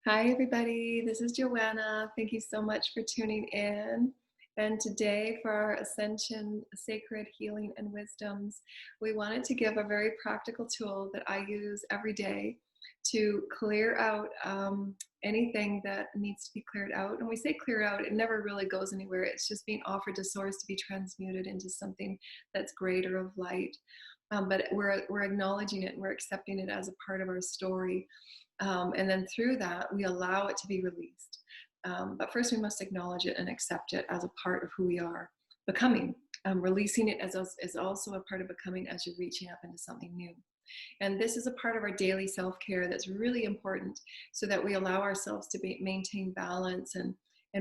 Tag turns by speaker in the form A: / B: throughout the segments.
A: Hi, everybody. This is Joanna. Thank you so much for tuning in. And today, for our Ascension Sacred Healing and Wisdoms, we wanted to give a very practical tool that I use every day to clear out anything that needs to be cleared out. And we say clear out, it never really goes anywhere. It's just being offered to Source to be transmuted into something that's greater of light. But we're acknowledging it and we're accepting it as a part of our story. And then through that, we allow it to be released. But first, we must acknowledge it and accept it as a part of who we are becoming. Releasing it is also a part of becoming as you're reaching up into something new. And this is a part of our daily self-care that's really important so that we allow ourselves to maintain balance and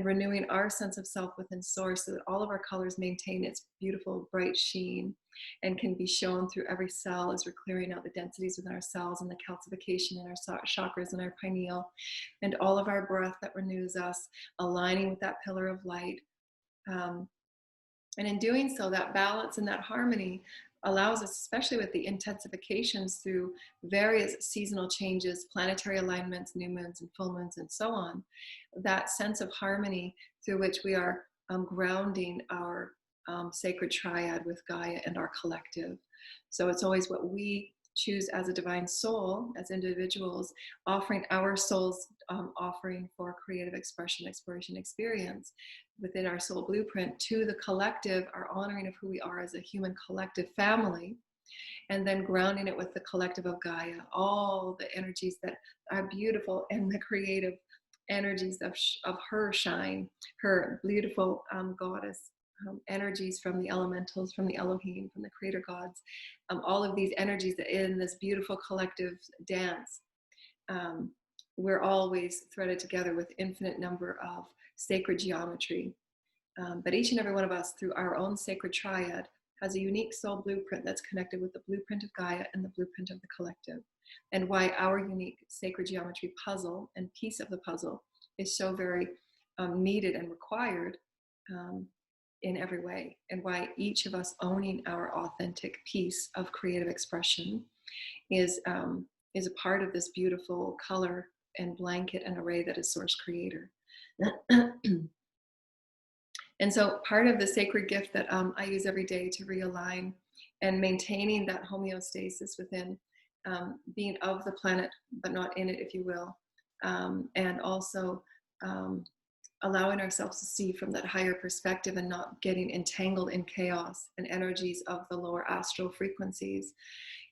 A: renewing our sense of self within Source so that all of our colors maintain its beautiful, bright sheen and can be shown through every cell as we're clearing out the densities within our cells and the calcification in our chakras and our pineal and all of our breath that renews us, aligning with that pillar of light. And in doing so, that balance and that harmony allows us, especially with the intensifications through various seasonal changes, planetary alignments, new moons and full moons and so on, that sense of harmony through which we are grounding our sacred triad with Gaia and our collective. So it's always what we choose as a divine soul, as individuals, offering our soul's offering for creative expression, exploration, experience within our soul blueprint to the collective, our honoring of who we are as a human collective family, and then grounding it with the collective of Gaia, all the energies that are beautiful and the creative energies of her shine, her beautiful goddess energies from the elementals, from the Elohim, from the creator gods, all of these energies that in this beautiful collective dance, we're always threaded together with infinite number of sacred geometry. But each and every one of us, through our own sacred triad, has a unique soul blueprint that's connected with the blueprint of Gaia and the blueprint of the collective. And why our unique sacred geometry puzzle and piece of the puzzle is so very needed and required in every way, and why each of us owning our authentic piece of creative expression is a part of this beautiful color and blanket and array that is Source Creator. And so part of the sacred gift that I use every day to realign and maintaining that homeostasis within being of the planet, but not in it, if you will, and also allowing ourselves to see from that higher perspective and not getting entangled in chaos and energies of the lower astral frequencies,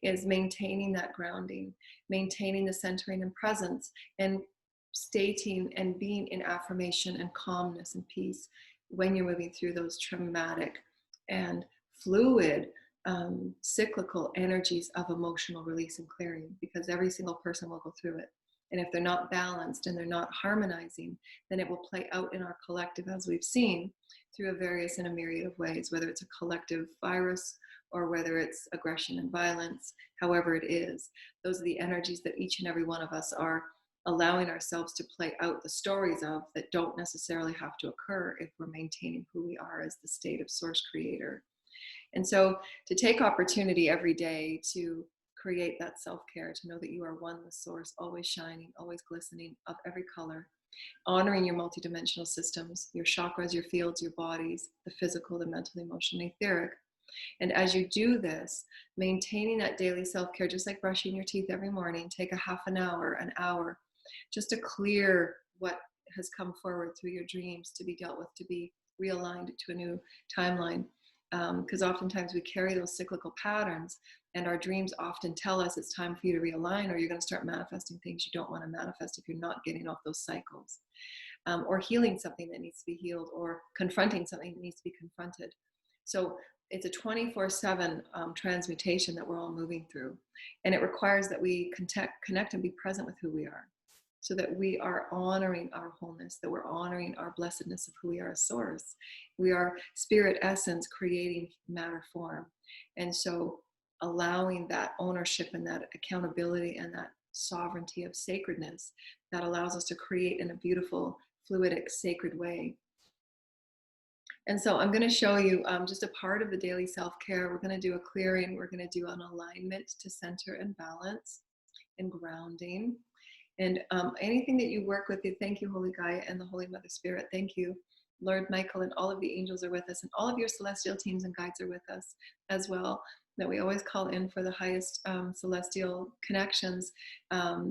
A: is maintaining that grounding, maintaining the centering and presence, and stating and being in affirmation and calmness and peace when you're moving through those traumatic and fluid cyclical energies of emotional release and clearing, because every single person will go through it. And if they're not balanced and they're not harmonizing, then it will play out in our collective, as we've seen, through a various and a myriad of ways, whether it's a collective virus or whether it's aggression and violence, however it is. Those are the energies that each and every one of us are allowing ourselves to play out the stories of, that don't necessarily have to occur if we're maintaining who we are as the state of Source Creator. And so to take opportunity every day to create that self-care, to know that you are one with Source, always shining, always glistening, of every color, honoring your multidimensional systems, your chakras, your fields, your bodies, the physical, the mental, emotional, etheric. And as you do this, maintaining that daily self-care, just like brushing your teeth every morning, take a half an hour, just to clear what has come forward through your dreams to be dealt with, to be realigned to a new timeline. Because oftentimes we carry those cyclical patterns, and our dreams often tell us it's time for you to realign, or you're going to start manifesting things you don't want to manifest if you're not getting off those cycles, or healing something that needs to be healed, or confronting something that needs to be confronted. So it's a 24/7 transmutation that we're all moving through, and it requires that we connect and be present with who we are, so that we are honoring our wholeness, that we're honoring our blessedness of who we are as Source. We are spirit essence creating matter form. And so allowing that ownership and that accountability and that sovereignty of sacredness that allows us to create in a beautiful, fluidic, sacred way. And so I'm going to show you just a part of the daily self-care. We're going to do a clearing. We're going to do an alignment to center and balance and grounding. And anything that you work with, you thank you, Holy Gaia and the Holy Mother Spirit. Thank you, Lord Michael, and all of the angels are with us, and all of your celestial teams and guides are with us as well. That we always call in for the highest celestial connections,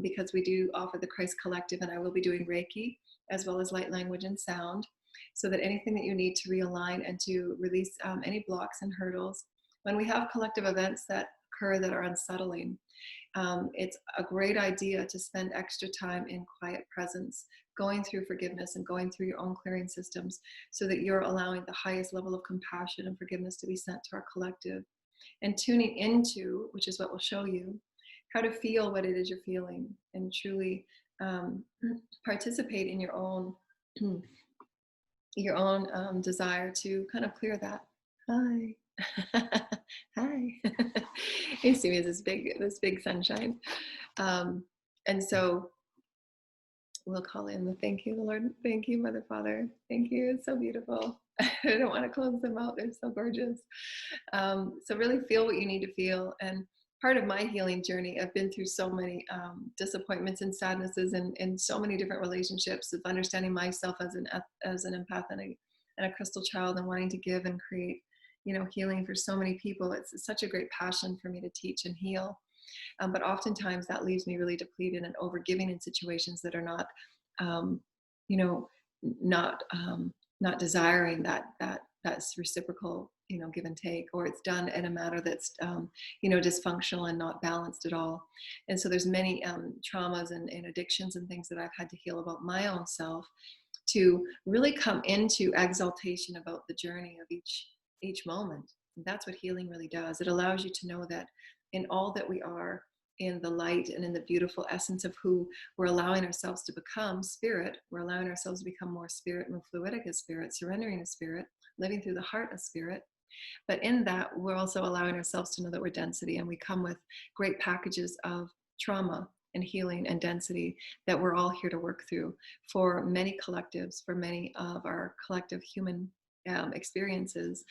A: because we do offer the Christ Collective, and I will be doing Reiki as well as light language and sound, so that anything that you need to realign and to release any blocks and hurdles. When we have collective events that occur that are unsettling, it's a great idea to spend extra time in quiet presence, going through forgiveness and going through your own clearing systems, so that you're allowing the highest level of compassion and forgiveness to be sent to our collective, and tuning into, which is what we'll show you, how to feel what it is you're feeling, and truly participate in your own desire to kind of clear that. Hi. Hi. You see me as this big sunshine. And so we'll call in the thank you, Lord. Thank you, Mother, Father. Thank you. It's so beautiful. I don't want to close them out. They're so gorgeous. So really feel what you need to feel. And part of my healing journey, I've been through so many disappointments and sadnesses in so many different relationships, of understanding myself as an empath and a crystal child, and wanting to give and create, healing for so many people. It's such a great passion for me to teach and heal. But oftentimes that leaves me really depleted and overgiving in situations that are not, not desiring that's reciprocal, give and take, or it's done in a manner that's, dysfunctional and not balanced at all. And so there's many traumas and addictions and things that I've had to heal about my own self, to really come into exaltation about the journey of each moment. And that's what healing really does. It allows you to know that in all that we are, in the light and in the beautiful essence of who we're allowing ourselves to become, spirit, we're allowing ourselves to become more spirit, more fluidic as spirit, surrendering as spirit, living through the heart of spirit. But in that, we're also allowing ourselves to know that we're density, and we come with great packages of trauma and healing and density that we're all here to work through for many collectives, for many of our collective human experiences.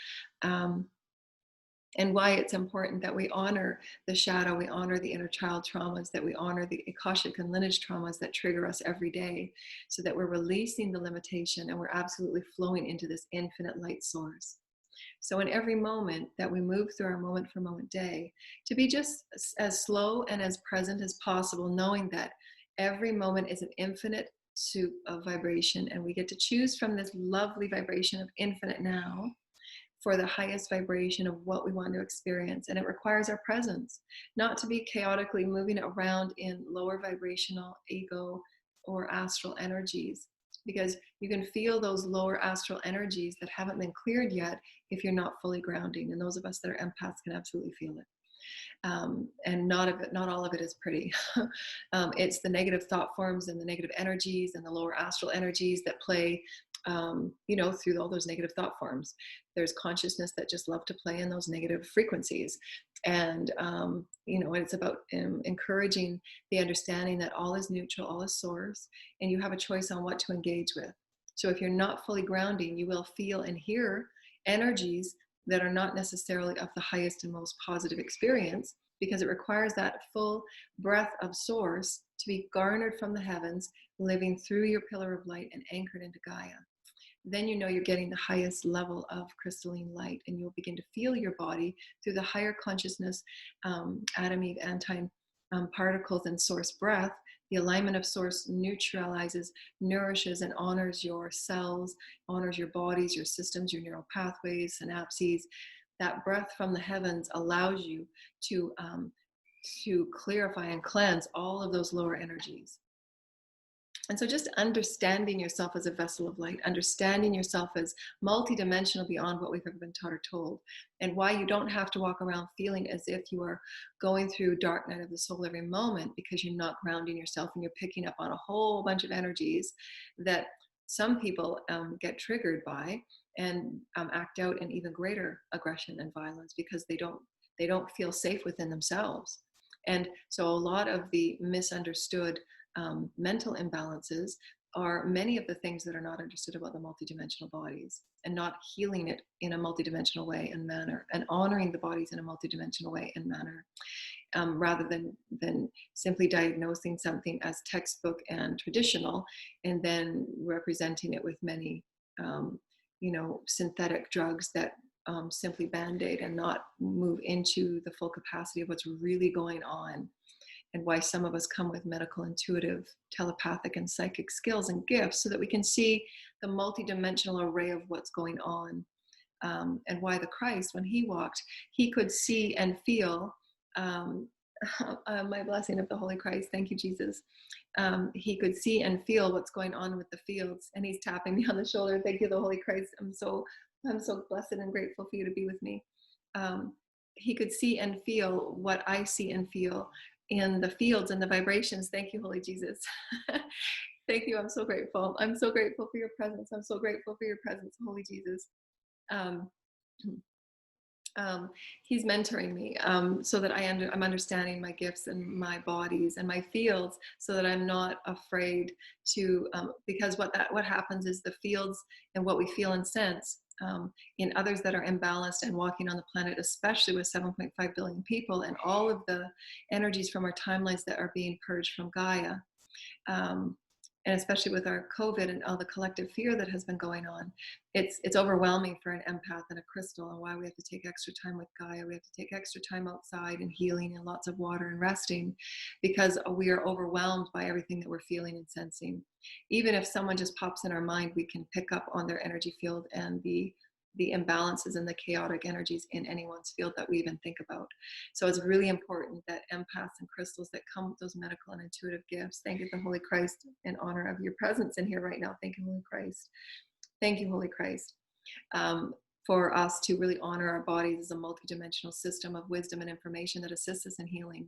A: And why it's important that we honor the shadow, we honor the inner child traumas, that we honor the Akashic and lineage traumas that trigger us every day, so that we're releasing the limitation and we're absolutely flowing into this infinite light source. So in every moment that we move through our moment for moment day, to be just as slow and as present as possible, knowing that every moment is an infinite soup of vibration, and we get to choose from this lovely vibration of infinite now for the highest vibration of what we want to experience. And it requires our presence, not to be chaotically moving around in lower vibrational ego or astral energies, because you can feel those lower astral energies that haven't been cleared yet if you're not fully grounding. And those of us that are empaths can absolutely feel it. And not all of it is pretty. It's the negative thought forms and the negative energies and the lower astral energies that play, through all those negative thought forms. There's consciousness that just love to play in those negative frequencies. And, it's about encouraging the understanding that all is neutral, all is source, and you have a choice on what to engage with. So if you're not fully grounding, you will feel and hear energies that are not necessarily of the highest and most positive experience, because it requires that full breath of source to be garnered from the heavens, living through your pillar of light and anchored into Gaia. Then you're getting the highest level of crystalline light, and you'll begin to feel your body through the higher consciousness, Adam, Eve, Antine particles and source breath. The alignment of source neutralizes, nourishes, and honors your cells, honors your bodies, your systems, your neural pathways, synapses. That breath from the heavens allows you to clarify and cleanse all of those lower energies. And so just understanding yourself as a vessel of light, understanding yourself as multidimensional beyond what we've ever been taught or told, and why you don't have to walk around feeling as if you are going through dark night of the soul every moment, because you're not grounding yourself and you're picking up on a whole bunch of energies that some people get triggered by and act out in even greater aggression and violence because they don't feel safe within themselves. And so a lot of the misunderstood mental imbalances are many of the things that are not understood about the multidimensional bodies, and not healing it in a multidimensional way and manner, and honoring the bodies in a multidimensional way and manner. rather than simply diagnosing something as textbook and traditional, and then representing it with many, synthetic drugs that simply band-aid and not move into the full capacity of what's really going on, and why some of us come with medical, intuitive, telepathic, and psychic skills and gifts so that we can see the multidimensional array of what's going on. And why the Christ, when he walked, he could see and feel, my blessing of the Holy Christ, thank you, Jesus. He could see and feel what's going on with the fields, and he's tapping me on the shoulder. Thank you, the Holy Christ. I'm so blessed and grateful for you to be with me. He could see and feel what I see and feel in the fields and the vibrations. Thank you, Holy Jesus. Thank you. I'm so grateful. I'm so grateful for your presence. I'm so grateful for your presence, Holy Jesus. He's mentoring me so that I'm understanding my gifts and my bodies and my fields, so that I'm not afraid to, because what happens is the fields and what we feel and sense in others that are imbalanced and walking on the planet, especially with 7.5 billion people and all of the energies from our timelines that are being purged from Gaia. And especially with our COVID and all the collective fear that has been going on, it's overwhelming for an empath and a crystal, and why we have to take extra time with Gaia. We have to take extra time outside and healing and lots of water and resting, because we are overwhelmed by everything that we're feeling and sensing. Even if someone just pops in our mind, we can pick up on their energy field and the imbalances and the chaotic energies in anyone's field that we even think about. So it's really important that empaths and crystals that come with those medical and intuitive gifts, thank you, the Holy Christ, in honor of your presence in here right now. Thank you, Holy Christ. Thank you, Holy Christ, for us to really honor our bodies as a multidimensional system of wisdom and information that assists us in healing.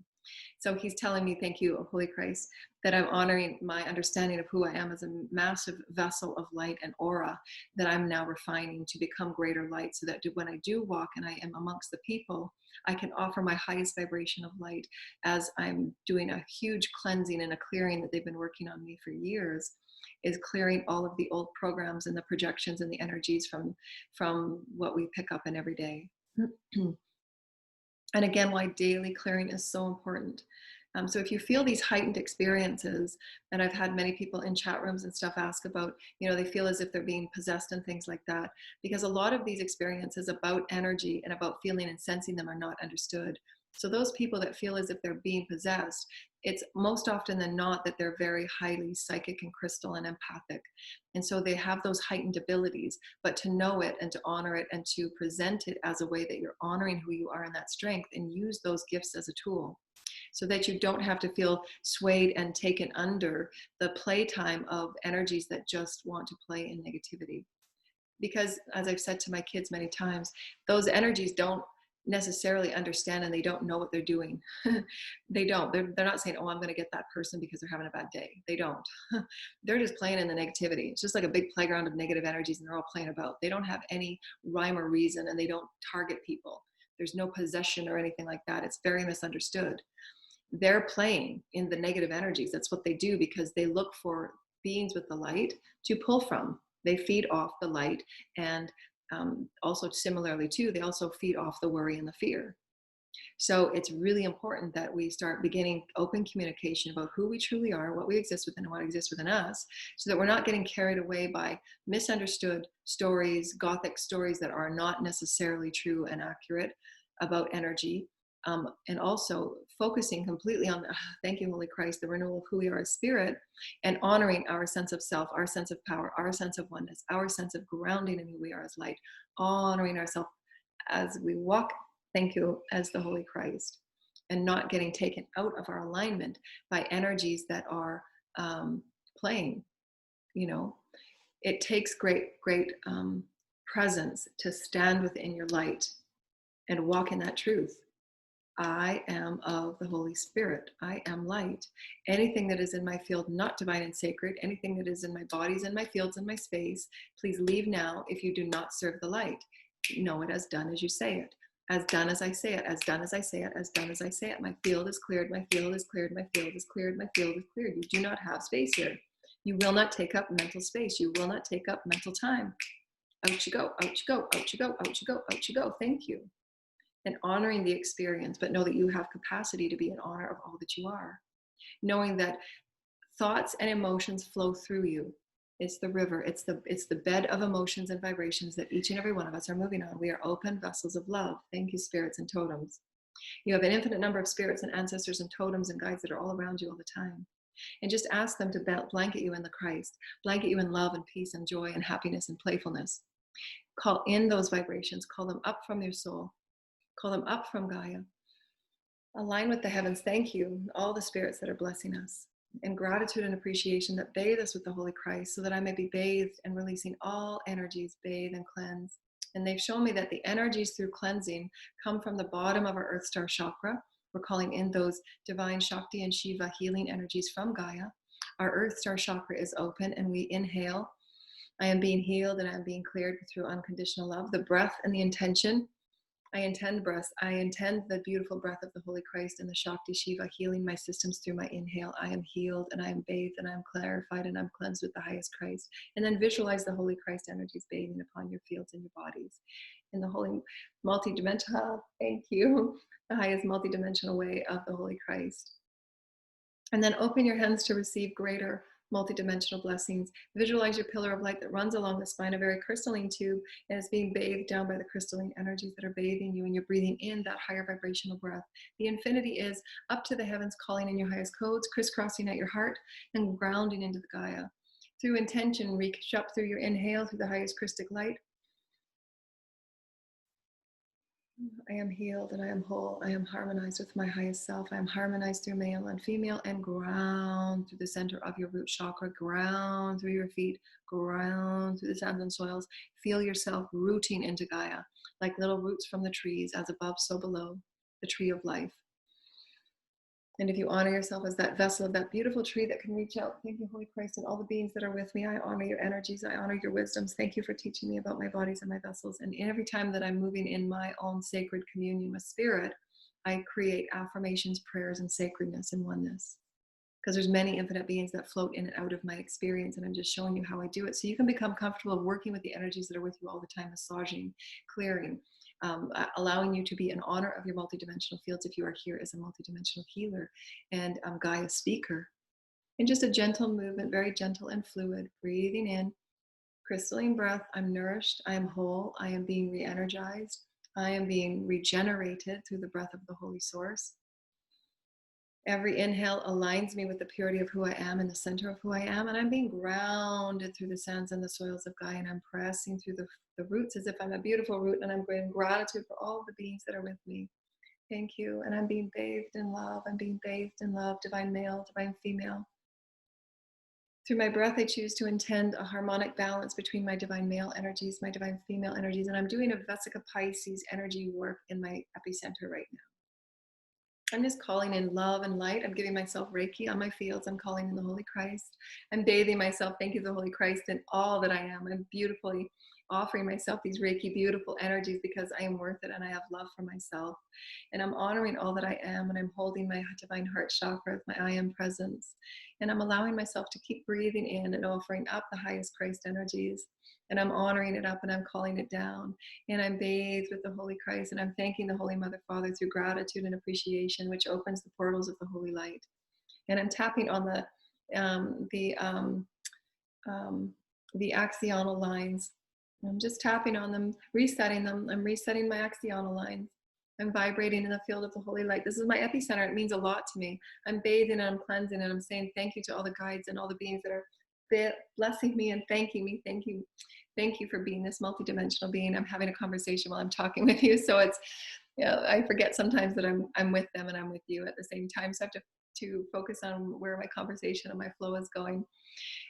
A: So he's telling me, thank you, Holy Christ, that I'm honoring my understanding of who I am as a massive vessel of light and aura, that I'm now refining to become greater light, so that when I do walk and I am amongst the people, I can offer my highest vibration of light, as I'm doing a huge cleansing and a clearing that they've been working on me for years, is clearing all of the old programs and the projections and the energies from what we pick up in every day. And again, why daily clearing is so important. So if you feel these heightened experiences, and I've had many people in chat rooms and stuff ask about, they feel as if they're being possessed and things like that, because a lot of these experiences about energy and about feeling and sensing them are not understood. So those people that feel as if they're being possessed, it's most often than not that they're very highly psychic and crystal and empathic. And so they have those heightened abilities, but to know it and to honor it and to present it as a way that you're honoring who you are in that strength, and use those gifts as a tool, so that you don't have to feel swayed and taken under the playtime of energies that just want to play in negativity. Because as I've said to my kids many times, those energies don't necessarily understand, and they don't know what they're doing. They don't. They're not saying, oh, I'm going to get that person because they're having a bad day. They don't. They're just playing in the negativity. It's just like a big playground of negative energies, and they're all playing about. They don't have any rhyme or reason, and they don't target people. There's no possession or anything like that. It's very misunderstood. They're playing in the negative energies. That's what they do, because they look for beings with the light to pull from. They feed off the light, and also similarly too, they also feed off the worry and the fear. So it's really important that we start beginning open communication about who we truly are, what we exist within, and what exists within us, so that we're not getting carried away by misunderstood stories, Gothic stories that are not necessarily true and accurate about energy. And also focusing completely on, thank you, Holy Christ, the renewal of who we are as spirit, and honoring our sense of self, our sense of power, our sense of oneness, our sense of grounding in who we are as light, honoring ourselves as we walk, thank you, as the Holy Christ, and not getting taken out of our alignment by energies that are playing. It takes great presence to stand within your light and walk in that truth. I am of the Holy Spirit. I am light. Anything that is in my field not divine and sacred, anything that is in my bodies and my fields and my space, please leave now if you do not serve the light. Know it as done as you say it. As done as I say it. As done as I say it. As done as I say it. My field is cleared. My field is cleared. My field is cleared. My field is cleared. You do not have space here. You will not take up mental space. You will not take up mental time. Out you go. Out you go. Out you go. Out you go. Out you go. Thank you. and honoring the experience, but know that you have capacity to be in honor of all that you are. Knowing that thoughts and emotions flow through you. It's the river, it's the bed of emotions and vibrations that each and every one of us are moving on. We are open vessels of love. Thank you, spirits and totems. You have an infinite number of spirits and ancestors and totems and guides that are all around you all the time. And just ask them to blanket you in the Christ, blanket you in love and peace and joy and happiness and playfulness. Call in those vibrations, call them up from your soul, call them up from Gaia. Align with the heavens. Thank you, all the spirits that are blessing us. And gratitude and appreciation that bathe us with the Holy Christ, so that I may be bathed and releasing all energies, bathe and cleanse. And they've shown me that the energies through cleansing come from the bottom of our Earth Star chakra. We're calling in those divine Shakti and Shiva healing energies from Gaia. Our Earth Star chakra is open, and we inhale. I am being healed and I am being cleared through unconditional love. The breath and the intention. I intend breath. I intend the beautiful breath of the Holy Christ and the Shakti Shiva healing my systems through my inhale. I am healed and I am bathed and I am clarified and I'm cleansed with the highest Christ. And then visualize the Holy Christ energies bathing upon your fields and your bodies. In the holy multidimensional, thank you, the highest multidimensional way of the Holy Christ. And then open your hands to receive greater multidimensional blessings. Visualize your pillar of light that runs along the spine, a very crystalline tube, and it's being bathed down by the crystalline energies that are bathing you, and you're breathing in that higher vibrational breath. The infinity is up to the heavens, calling in your highest codes, crisscrossing at your heart and grounding into the Gaia. Through intention, reach up through your inhale through the highest Christic light. I am healed and I am whole. I am harmonized with my highest self. I am harmonized through male and female, and ground through the center of your root chakra, ground through your feet, ground through the sands and soils. Feel yourself rooting into Gaia, like little roots from the trees, as above, so below, the tree of life. And if you honor yourself as that vessel of that beautiful tree that can reach out, thank you, Holy Christ, and all the beings that are with me. I honor your energies. I honor your wisdoms. Thank you for teaching me about my bodies and my vessels. And every time that I'm moving in my own sacred communion with spirit, I create affirmations, prayers, and sacredness and oneness. Because there's many infinite beings that float in and out of my experience, and I'm just showing you how I do it. So you can become comfortable working with the energies that are with you all the time, massaging, clearing, allowing you to be in honor of your multidimensional fields if you are here as a multidimensional healer and Gaia speaker. And just a gentle movement, very gentle and fluid, breathing in, crystalline breath. I'm nourished, I am whole, I am being re-energized, I am being regenerated through the breath of the Holy Source. Every inhale aligns me with the purity of who I am and the center of who I am, and I'm being grounded through the sands and the soils of Gaia, and I'm pressing through the roots as if I'm a beautiful root, and I'm giving gratitude for all the beings that are with me. Thank you. And I'm being bathed in love. I'm being bathed in love, divine male, divine female. Through my breath, I choose to intend a harmonic balance between my divine male energies, my divine female energies, and I'm doing a Vesica Pisces energy work in my epicenter right now. I'm just calling in love and light. I'm giving myself Reiki on my fields. I'm calling in the Holy Christ. I'm bathing myself, thank you, the Holy Christ, in all that I am. I'm beautifully offering myself these Reiki beautiful energies because I am worth it and I have love for myself. And I'm honoring all that I am, and I'm holding my divine heart chakra with my I am presence. And I'm allowing myself to keep breathing in and offering up the highest Christ energies. And I'm honoring it up and I'm calling it down. And I'm bathed with the Holy Christ, and I'm thanking the Holy Mother Father through gratitude and appreciation, which opens the portals of the holy light. And I'm tapping on the axional lines. I'm just tapping on them, resetting them. I'm resetting my axional lines. I'm vibrating in the field of the holy light. This is my epicenter. It means a lot to me. I'm bathing and I'm cleansing, and I'm saying thank you to all the guides and all the beings that are blessing me and thanking me. Thank you. Thank you for being this multidimensional being. I'm having a conversation while I'm talking with you. So it's, I forget sometimes that I'm with them and I'm with you at the same time. So I have to focus on where my conversation and my flow is going.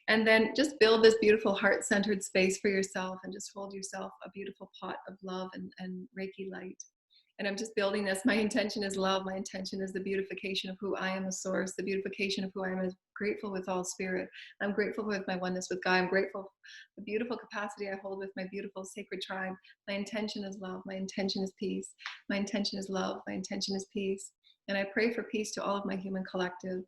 A: And then just build this beautiful heart-centered space for yourself, and just hold yourself a beautiful pot of love and Reiki light. And I'm just building this. My intention is love. My intention is the beautification of who I am, the source, the beautification of who I am. I'm grateful with all spirit. I'm grateful with my oneness with God. I'm grateful for the beautiful capacity I hold with my beautiful sacred tribe. My intention is love. My intention is peace. My intention is love. My intention is peace. And I pray for peace to all of my human collective.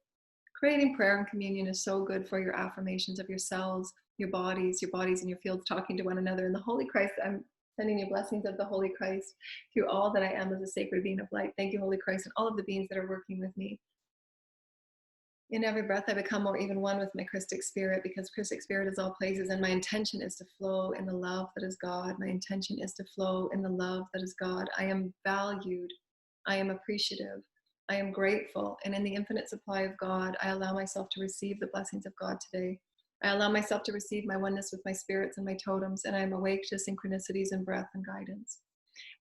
A: Creating prayer and communion is so good for your affirmations of yourselves, your bodies and your fields talking to one another. And the Holy Christ, I'm Sending you blessings of the Holy Christ through all that I am as a sacred being of light. Thank you, Holy Christ, and all of the beings that are working with me. In every breath, I become more even one with my Christic spirit, because Christic spirit is all places, and my intention is to flow in the love that is God. My intention is to flow in the love that is God. I am valued. I am appreciative. I am grateful. And in the infinite supply of God, I allow myself to receive the blessings of God today. I allow myself to receive my oneness with my spirits and my totems, and I am awake to synchronicities and breath and guidance.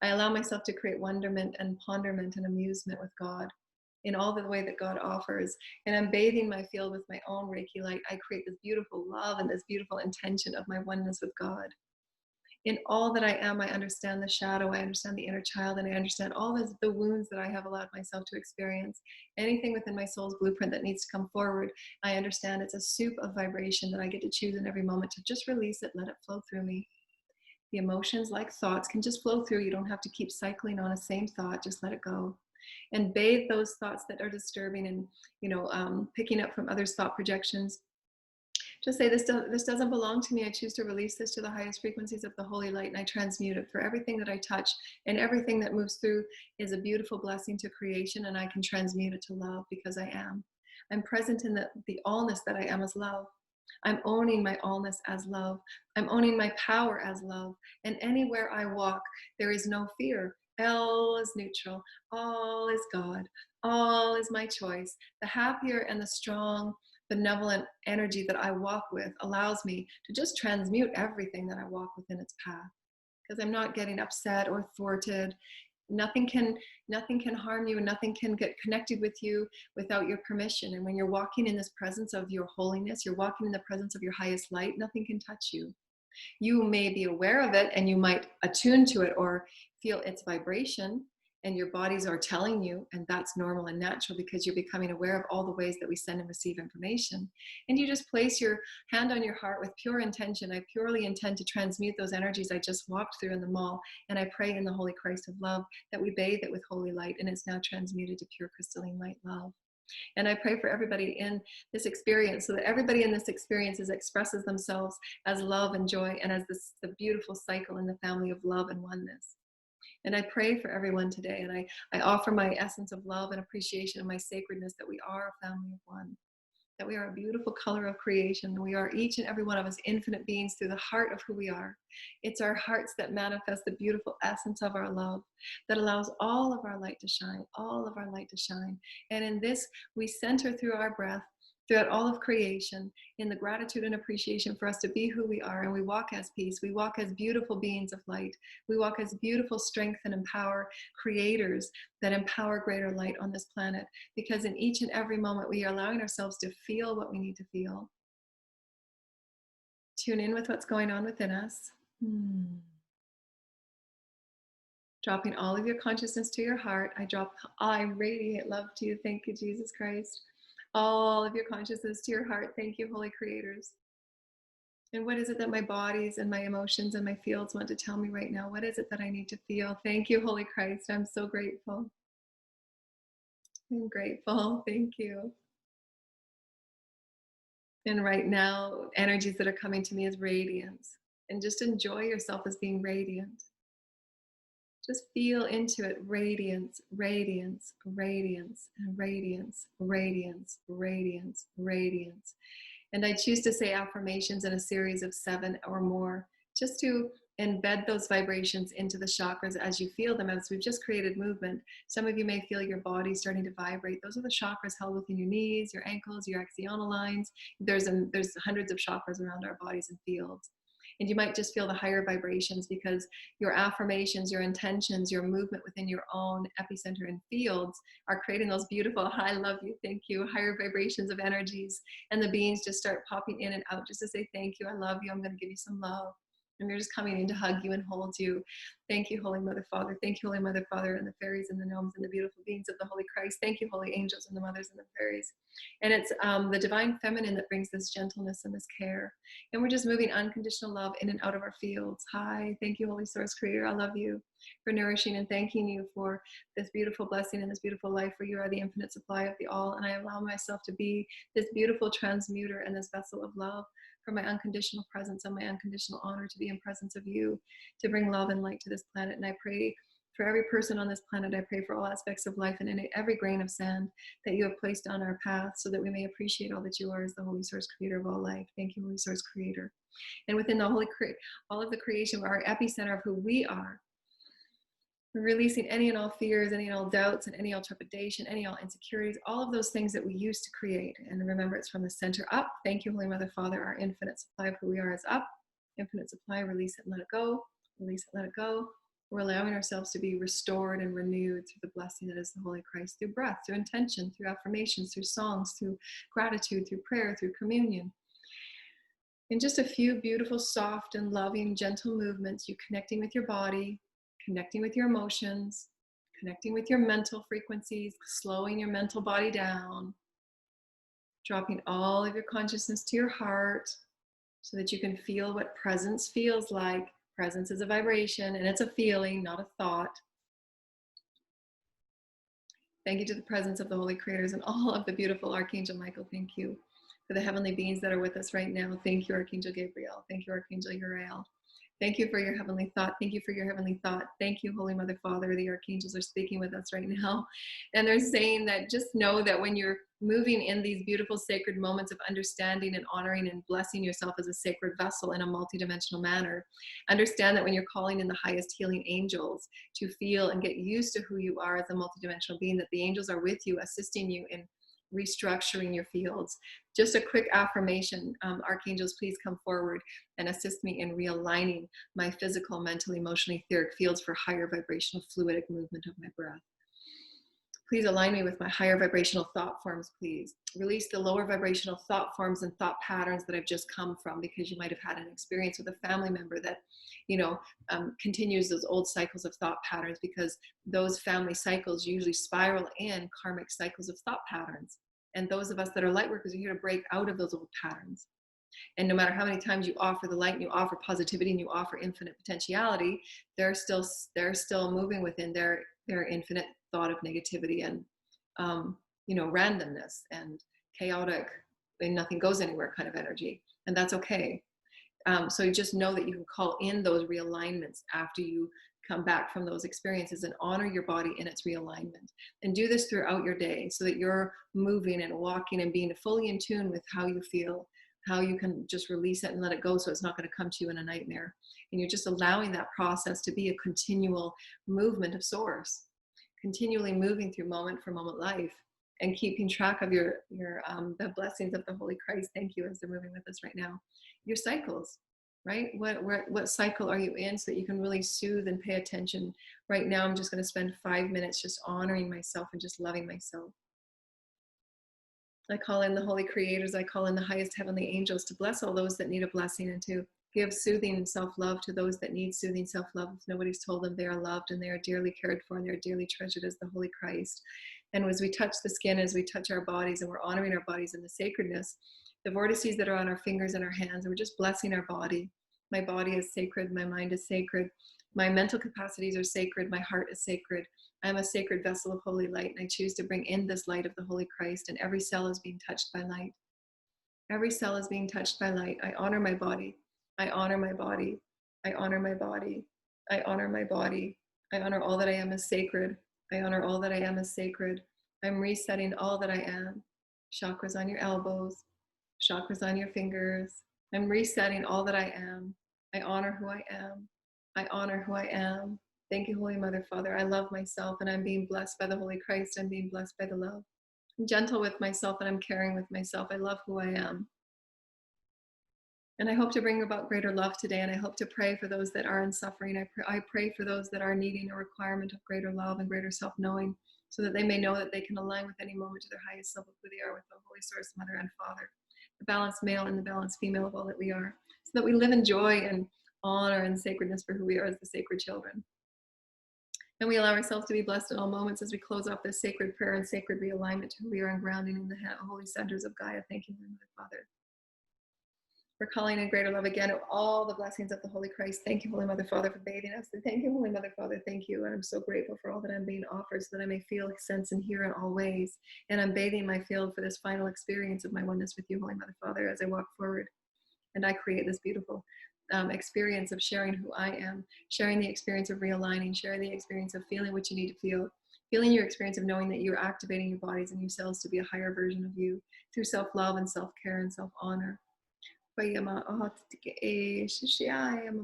A: I allow myself to create wonderment and ponderment and amusement with God in all the way that God offers. And I'm bathing my field with my own Reiki light. I create this beautiful love and this beautiful intention of my oneness with God. In all that I am, I understand the shadow, I understand the inner child, and I understand all the wounds that I have allowed myself to experience. Anything within my soul's blueprint that needs to come forward, I understand it's a soup of vibration that I get to choose in every moment to just release it, let it flow through me. The emotions, like thoughts, can just flow through. You don't have to keep cycling on a same thought, just let it go. And bathe those thoughts that are disturbing and picking up from others' thought projections. Just say, this doesn't belong to me. I choose to release this to the highest frequencies of the holy light, and I transmute it. For everything that I touch and everything that moves through is a beautiful blessing to creation, and I can transmute it to love because I am. I'm present in the allness that I am as love. I'm owning my allness as love. I'm owning my power as love. And anywhere I walk, there is no fear. L is neutral. All is God. All is my choice. The happier and the strong, benevolent energy that I walk with allows me to just transmute everything that I walk within its path, because I'm not getting upset or thwarted. Nothing can harm you, and nothing can get connected with you without your permission. And when you're walking in this presence of your holiness, you're walking in the presence of your highest light, nothing can touch you. You may be aware of it, and you might attune to it or feel its vibration, and your bodies are telling you, and that's normal and natural because you're becoming aware of all the ways that we send and receive information. And you just place your hand on your heart with pure intention. I purely intend to transmute those energies I just walked through in the mall, and I pray in the Holy Christ of love that we bathe it with holy light, and it's now transmuted to pure crystalline light love. And I pray for everybody in this experience, so that everybody in this experience expresses themselves as love and joy, and as the beautiful cycle in the family of love and oneness. And I pray for everyone today, and I offer my essence of love and appreciation and my sacredness, that we are a family of one, that we are a beautiful color of creation, and we are each and every one of us infinite beings through the heart of who we are. It's our hearts that manifest the beautiful essence of our love that allows all of our light to shine, all of our light to shine. And in this, we center through our breath, throughout all of creation, in the gratitude and appreciation for us to be who we are. And we walk as peace. We walk as beautiful beings of light. We walk as beautiful strength and empower creators that empower greater light on this planet. Because in each and every moment, we are allowing ourselves to feel what we need to feel. Tune in with what's going on within us. Dropping all of your consciousness to your heart. I radiate love to you. Thank you, Jesus Christ. All of your consciousness to your heart. Thank you, holy creators. And what is it that my bodies and my emotions and my fields want to tell me right now? What is it that I need to feel? Thank you, holy Christ. I'm so grateful. I'm grateful. Thank you. And right now, energies that are coming to me is radiance. And just enjoy yourself as being radiant. Just feel into it. Radiance, radiance, radiance, and radiance, radiance, radiance, radiance. And I choose to say affirmations in a series of 7 or more, just to embed those vibrations into the chakras as you feel them. As we've just created movement, some of you may feel your body starting to vibrate. Those are the chakras held within your knees, your ankles, your axonal lines. There's hundreds of chakras around our bodies and fields. And you might just feel the higher vibrations because your affirmations, your intentions, your movement within your own epicenter and fields are creating those beautiful, I love you, thank you, higher vibrations of energies. And the beings just start popping in and out just to say, thank you, I love you, I'm going to give you some love. And they're just coming in to hug you and hold you. Thank you, Holy Mother Father. Thank you, Holy Mother Father, and the fairies and the gnomes and the beautiful beings of the Holy Christ. Thank you, holy angels and the mothers and the fairies. And it's the divine feminine that brings this gentleness and this care. And we're just moving unconditional love in and out of our fields. Hi, thank you, Holy Source Creator. I love you. for nourishing and thanking you for this beautiful blessing and this beautiful life, for you are the infinite supply of the all. And I allow myself to be this beautiful transmuter and this vessel of love, for my unconditional presence and my unconditional honor to be in presence of you, to bring love and light to this planet. And I pray for every person on this planet. I pray for all aspects of life and in every grain of sand that you have placed on our path, so that we may appreciate all that you are as the Holy Source creator of all life. Thank you, Holy Source creator. And within the all of the creation, our epicenter of who we are, releasing any and all fears, any and all doubts, and any all trepidation, any all insecurities, all of those things that we used to create. And remember, it's from the center up. Thank you, Holy Mother, Father. Our infinite supply of who we are is up. Infinite supply, release it and let it go. Release it, let it go. We're allowing ourselves to be restored and renewed through the blessing that is the Holy Christ, through breath, through intention, through affirmations, through songs, through gratitude, through prayer, through communion. In just a few beautiful, soft, and loving, gentle movements, you connecting with your body, connecting with your emotions, connecting with your mental frequencies, slowing your mental body down, dropping all of your consciousness to your heart so that you can feel what presence feels like. Presence is a vibration and it's a feeling, not a thought. Thank you to the presence of the Holy Creators and all of the beautiful Archangel Michael. Thank you for the heavenly beings that are with us right now. Thank you, Archangel Gabriel. Thank you, Archangel Uriel. Thank you for your heavenly thought. Thank you for your heavenly thought. Thank you, Holy Mother, Father. The archangels are speaking with us right now. And they're saying that just know that when you're moving in these beautiful sacred moments of understanding and honoring and blessing yourself as a sacred vessel in a multidimensional manner, understand that when you're calling in the highest healing angels to feel and get used to who you are as a multidimensional being, that the angels are with you, assisting you in restructuring your fields. Just a quick affirmation. Archangels, please come forward and assist me in realigning my physical, mental, emotional, etheric fields for higher vibrational fluidic movement of my breath. Please align me with my higher vibrational thought forms, please. Release the lower vibrational thought forms and thought patterns that I've just come from, because you might have had an experience with a family member that, continues those old cycles of thought patterns, because those family cycles usually spiral in karmic cycles of thought patterns. And those of us that are light workers are here to break out of those old patterns. And no matter how many times you offer the light and you offer positivity and you offer infinite potentiality, they're still moving within their infinite thought of negativity and randomness and chaotic and nothing goes anywhere kind of energy. And that's okay. So you just know that you can call in those realignments after you come back from those experiences, and honor your body in its realignment. And do this throughout your day so that you're moving and walking and being fully in tune with how you feel, how you can just release it and let it go, so it's not going to come to you in a nightmare. And you're just allowing that process to be a continual movement of source, continually moving through moment for moment life, and keeping track of your the blessings of the Holy Christ. Thank you, as they're moving with us right now. Your cycles, right? What cycle are you in, so that you can really soothe and pay attention. Right now, I'm just going to spend 5 minutes just honoring myself and just loving myself. I call in the holy creators. I call in the highest heavenly angels to bless all those that need a blessing, and to give soothing self-love to those that need soothing self-love. If nobody's told them they are loved and they are dearly cared for and they're dearly treasured as the Holy Christ. And as we touch the skin, as we touch our bodies, and we're honoring our bodies in the sacredness, the vortices that are on our fingers and our hands, and we're just blessing our body. My body is sacred. My mind is sacred. My mental capacities are sacred. My heart is sacred. I am a sacred vessel of holy light, and I choose to bring in this light of the Holy Christ, and every cell is being touched by light. Every cell is being touched by light. I honor my body. I honor my body. I honor my body. I honor my body. I honor all that I am as sacred. I honor all that I am as sacred. I'm resetting all that I am. Chakras on your elbows. Chakras on your fingers. I'm resetting all that I am. I honor who I am. I honor who I am. Thank you, Holy Mother, Father. I love myself, and I'm being blessed by the Holy Christ. I'm being blessed by the love. I'm gentle with myself, and I'm caring with myself. I love who I am. And I hope to bring about greater love today, and I hope to pray for those that are in suffering. I pray for those that are needing a requirement of greater love and greater self-knowing, so that they may know that they can align with any moment to their highest self of who they are, with the Holy Source, Mother and Father, the balanced male and the balanced female of all that we are, so that we live in joy and honor and sacredness for who we are as the sacred children. And we allow ourselves to be blessed in all moments as we close off this sacred prayer and sacred realignment to who we are, and grounding in the holy centers of Gaia. Thank you, Mother, Father. We're calling in greater love again of all the blessings of the Holy Christ. Thank you, Holy Mother Father, for bathing us. And thank you, Holy Mother Father. Thank you. And I'm so grateful for all that I'm being offered so that I may feel, sense, and hear in all ways. And I'm bathing my field for this final experience of my oneness with you, Holy Mother Father, as I walk forward. And I create this beautiful experience of sharing who I am, sharing the experience of realigning, sharing the experience of feeling what you need to feel, feeling your experience of knowing that you're activating your bodies and your cells to be a higher version of you through self-love and self-care and self-honor. See, I am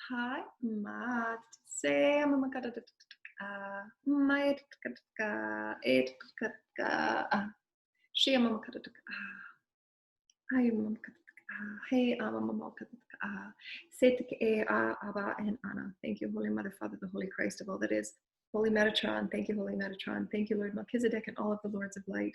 A: Hi, mat. Say, Hey, Abba and Anna. Thank you, Holy Mother, Father, the Holy Christ of all that is. Holy Metatron, thank you, Holy Metatron. Thank you, Lord Melchizedek and all of the Lords of Light.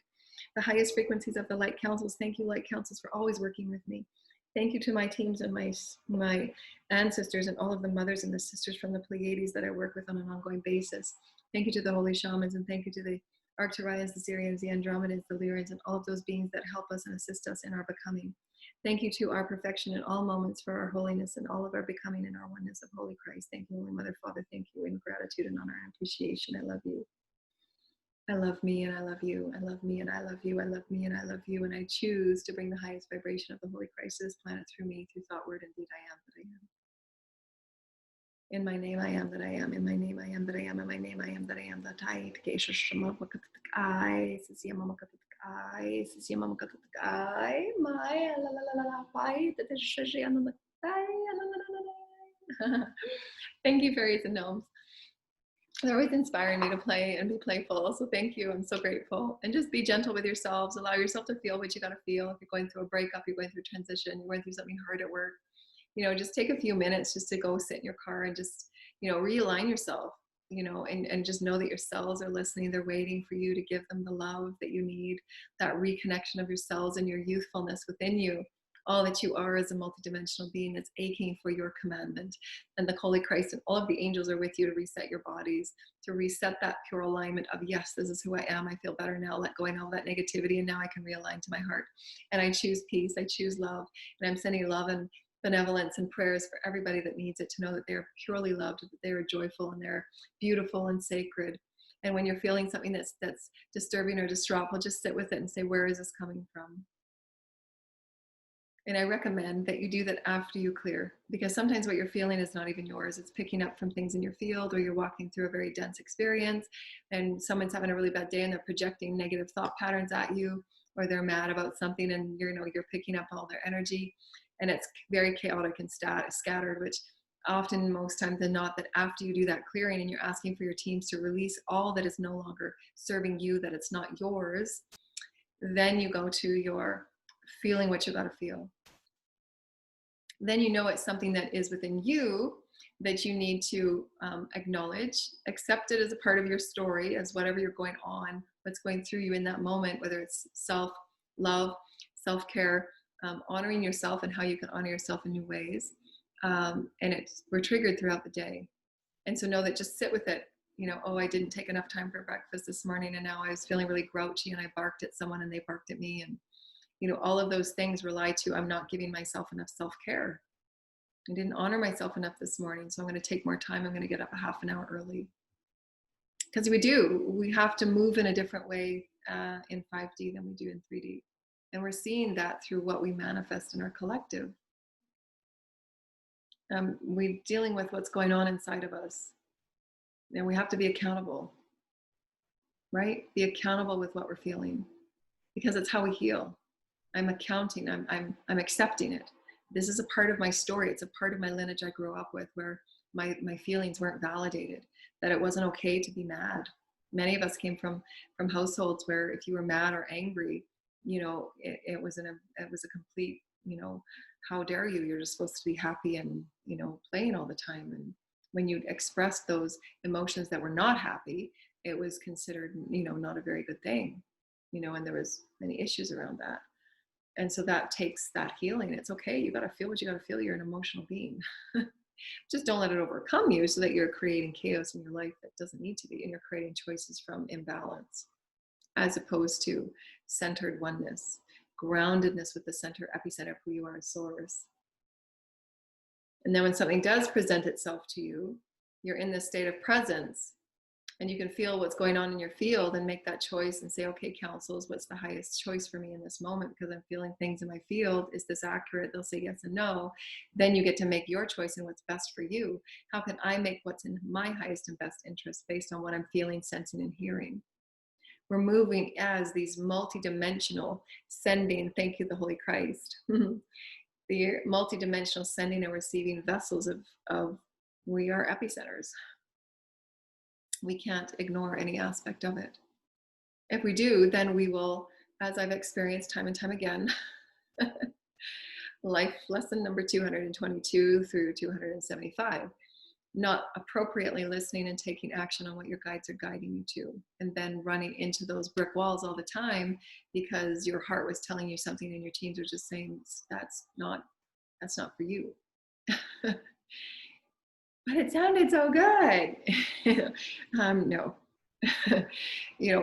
A: The highest frequencies of the Light Councils. Thank you, Light Councils, for always working with me. Thank you to my teams and my ancestors and all of the mothers and the sisters from the Pleiades that I work with on an ongoing basis. Thank you to the Holy Shamans, and thank you to the Arcturians, the Sirians, the Andromedans, the Lyrians, and all of those beings that help us and assist us in our becoming. Thank you to our perfection in all moments for our holiness and all of our becoming and our oneness of Holy Christ. Thank you, Holy Mother, Father. Thank you in gratitude and honor and appreciation. I love you. I love me and I love you. I love me and I love you. I love me and I love you. And I choose to bring the highest vibration of the Holy Christ to this planet through me, through thought, word, and deed. I am that I am. In my name, I am that I am. In my name, I am that I am. In my name, I am that I am. That I Thank you, fairies and gnomes. They're always inspiring me to play and be playful. So thank you. I'm so grateful. And just be gentle with yourselves. Allow yourself to feel what you got to feel. If you're going through a breakup, you're going through a transition, you're going through something hard at work, just take a few minutes just to go sit in your car and just, realign yourself, and just know that your cells are listening. They're waiting for you to give them the love that you need, that reconnection of your cells and your youthfulness within you. All that you are as a multidimensional being that's aching for your commandment. And the Holy Christ and all of the angels are with you to reset your bodies, to reset that pure alignment of, yes, this is who I am. I feel better now. Let go of all that negativity. And now I can realign to my heart. And I choose peace. I choose love. And I'm sending love and benevolence and prayers for everybody that needs it, to know that they're purely loved, that they're joyful and they're beautiful and sacred. And when you're feeling something that's disturbing or distraught, just sit with it and say, where is this coming from? And I recommend that you do that after you clear, because sometimes what you're feeling is not even yours. It's picking up from things in your field, or you're walking through a very dense experience and someone's having a really bad day and they're projecting negative thought patterns at you, or they're mad about something and you're picking up all their energy, and it's very chaotic and scattered, which often, most times than not, that after you do that clearing and you're asking for your teams to release all that is no longer serving you, that it's not yours, then you go to your feeling what you got to feel. Then it's something that is within you that you need to acknowledge, accept it as a part of your story, as whatever you're going on, what's going through you in that moment, whether it's self-love, self-care, honoring yourself and how you can honor yourself in new ways. And we're triggered throughout the day. And so know that, just sit with it. I didn't take enough time for breakfast this morning, and now I was feeling really grouchy and I barked at someone and they barked at me. And all of those things rely to, I'm not giving myself enough self-care. I didn't honor myself enough this morning, so I'm going to take more time. I'm going to get up a half an hour early. Because we have to move in a different way in 5D than we do in 3D. And we're seeing that through what we manifest in our collective. We're dealing with what's going on inside of us. And we have to be accountable, right? Be accountable with what we're feeling, because it's how we heal. I'm accounting, I'm accepting it. This is a part of my story. It's a part of my lineage I grew up with, where my feelings weren't validated, that it wasn't okay to be mad. Many of us came from households where if you were mad or angry, it was a complete, how dare you? You're just supposed to be happy and, playing all the time. And when you express those emotions that were not happy, it was considered, not a very good thing, and there was many issues around that. And so that takes that healing. It's okay. You got to feel what you got to feel. You're an emotional being. Just don't let it overcome you so that you're creating chaos in your life that doesn't need to be. And you're creating choices from imbalance as opposed to centered oneness, groundedness with the center, epicenter of who you are as source. And then when something does present itself to you, you're in this state of presence and you can feel what's going on in your field and make that choice and say, okay, councils, what's the highest choice for me in this moment? Because I'm feeling things in my field. Is this accurate? They'll say yes and no. Then you get to make your choice and what's best for you. How can I make what's in my highest and best interest based on what I'm feeling, sensing, and hearing? We're moving as these multidimensional sending, thank you, the Holy Christ, the multidimensional sending and receiving vessels of we are epicenters. We can't ignore any aspect of it. If we do, then we will, as I've experienced time and time again, life lesson number 222 through 275, not appropriately listening and taking action on what your guides are guiding you to, and then running into those brick walls all the time because your heart was telling you something and your teams are just saying that's not for you. But it sounded so good. No.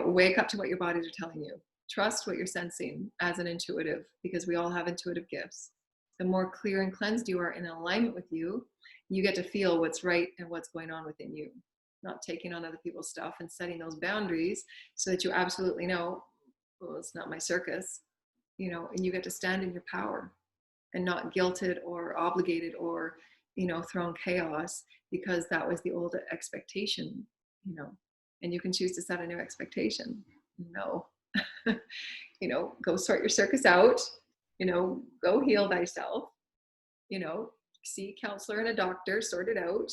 A: Wake up to what your bodies are telling you. Trust what you're sensing as an intuitive, because we all have intuitive gifts. The more clear and cleansed you are in alignment with you, you get to feel what's right and what's going on within you. Not taking on other people's stuff and setting those boundaries so that you absolutely know, well, it's not my circus, and you get to stand in your power and not guilted or obligated or thrown chaos because that was the old expectation, and you can choose to set a new expectation. No. Go sort your circus out, go heal thyself, see a counselor and a doctor, sort it out.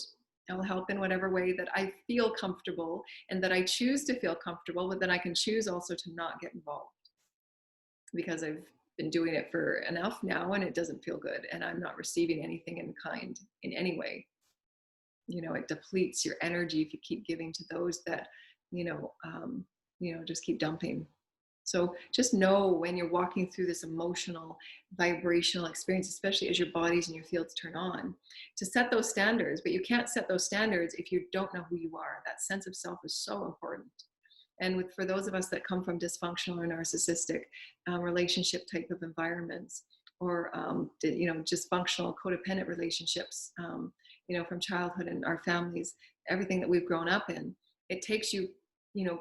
A: I'll help in whatever way that I feel comfortable and that I choose to feel comfortable, but then I can choose also to not get involved because I've been doing it for enough now and it doesn't feel good and I'm not receiving anything in kind in any way. It depletes your energy if you keep giving to those that, just keep dumping. So just know when you're walking through this emotional, vibrational experience, especially as your bodies and your fields turn on, to set those standards. But you can't set those standards if you don't know who you are. That sense of self is so important. And for those of us that come from dysfunctional or narcissistic relationship type of environments, or dysfunctional codependent relationships, from childhood and our families, everything that we've grown up in, it takes you,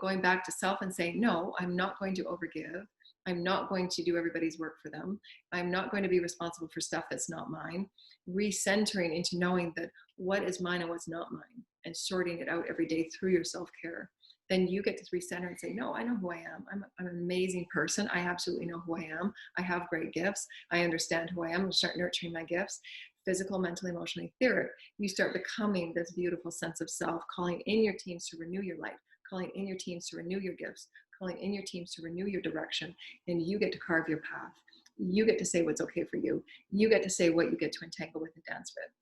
A: going back to self and saying, no, I'm not going to overgive. I'm not going to do everybody's work for them. I'm not going to be responsible for stuff that's not mine. Recentering into knowing that what is mine and what's not mine, and sorting it out every day through your self-care. Then you get to recenter and say, no, I know who I am. I'm an amazing person. I absolutely know who I am. I have great gifts. I understand who I am. I'm going to start nurturing my gifts, physical, mental, emotionally, etheric. You start becoming this beautiful sense of self, calling in your teams to renew your life, calling in your teams to renew your gifts, calling in your teams to renew your direction. And you get to carve your path. You get to say what's okay for you. You get to say what you get to entangle with and dance with,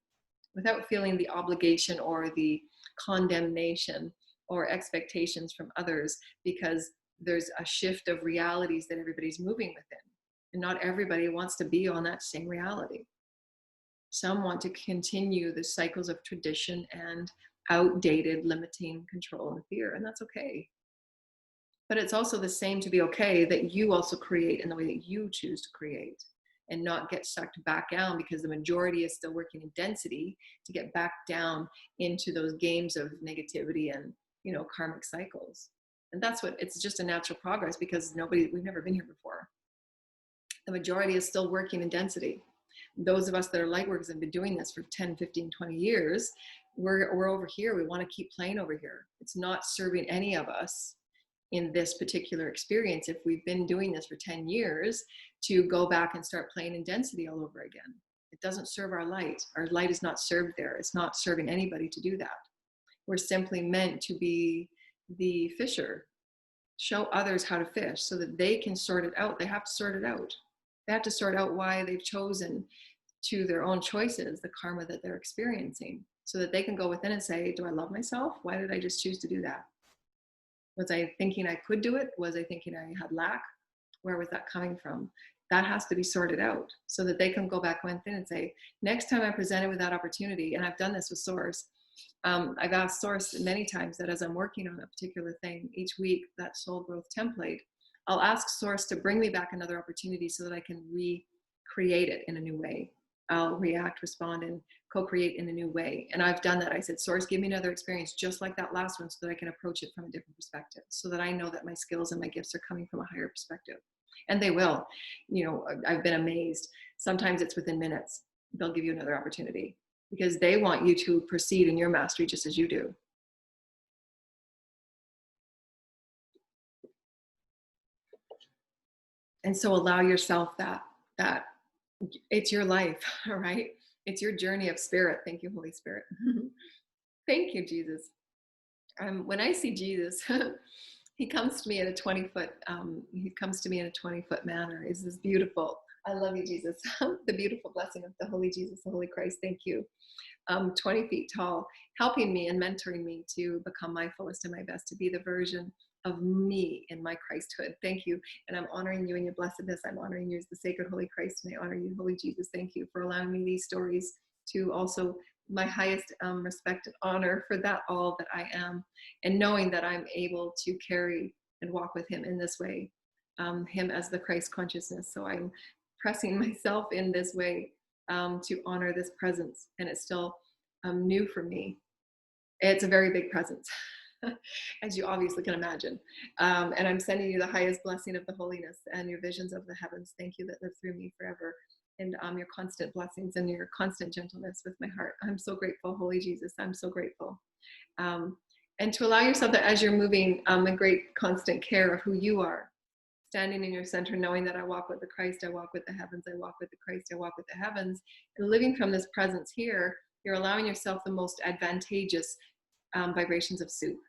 A: without feeling the obligation or the condemnation or expectations from others, because there's a shift of realities that everybody's moving within. And not everybody wants to be on that same reality. Some want to continue the cycles of tradition and outdated limiting control and fear, and that's okay. But it's also the same to be okay that you also create in the way that you choose to create, and not get sucked back down because the majority is still working in density to get back down into those games of negativity and karmic cycles. And that's what, it's just a natural progress because we've never been here before. The majority is still working in density. Those of us that are light workers and have been doing this for 10, 15, 20 years, we're over here. We want to keep playing over here. It's not serving any of us in this particular experience, if we've been doing this for 10 years, to go back and start playing in density all over again. It doesn't serve our light. Our light is not served there. It's not serving anybody to do that. We're simply meant to be the fisher, show others how to fish so that they can sort it out. They have to sort it out. They have to sort out why they've chosen to their own choices, the karma that they're experiencing, so that they can go within and say, do I love myself? Why did I just choose to do that? Was I thinking I could do it? Was I thinking I had lack? Where was that coming from? That has to be sorted out so that they can go back within and say, next time I'm presented with that opportunity, and I've done this with Source, I've asked Source many times that as I'm working on a particular thing each week, that soul growth template, I'll ask Source to bring me back another opportunity so that I can recreate it in a new way. I'll react, respond, and co-create in a new way. And I've done that. I said, Source, give me another experience just like that last one so that I can approach it from a different perspective, so that I know that my skills and my gifts are coming from a higher perspective. And they will. You know, I've been amazed. Sometimes it's within minutes. They'll give you another opportunity because they want you to proceed in your mastery just as you do. And so allow yourself that it's your life, all right? It's your journey of spirit. Thank you, Holy Spirit. Thank you, Jesus. When I see Jesus, he comes to me in a 20-foot, he comes to me in a 20-foot manner. Is this beautiful? I love you, Jesus. The beautiful blessing of the Holy Jesus, the Holy Christ. Thank you. 20 feet tall, helping me and mentoring me to become my fullest and my best, to be the version of me in my Christhood. Thank you. And I'm honoring you in your blessedness. I'm honoring you as the sacred Holy Christ. And I honor you, Holy Jesus. Thank you for allowing me these stories to also my highest respect and honor for that all that I am, and knowing that I'm able to carry and walk with him in this way, him as the Christ consciousness. So I'm pressing myself in this way to honor this presence, and it's still new for me. It's a very big presence, as you obviously can imagine. And I'm sending you the highest blessing of the holiness and your visions of the heavens. Thank you that live through me forever. And your constant blessings and your constant gentleness with my heart. I'm so grateful, Holy Jesus. I'm so grateful. And to allow yourself that as you're moving, a great constant care of who you are, standing in your center, knowing that I walk with the Christ, I walk with the heavens, I walk with the Christ, I walk with the heavens, and living from this presence here, you're allowing yourself the most advantageous vibrations of soup.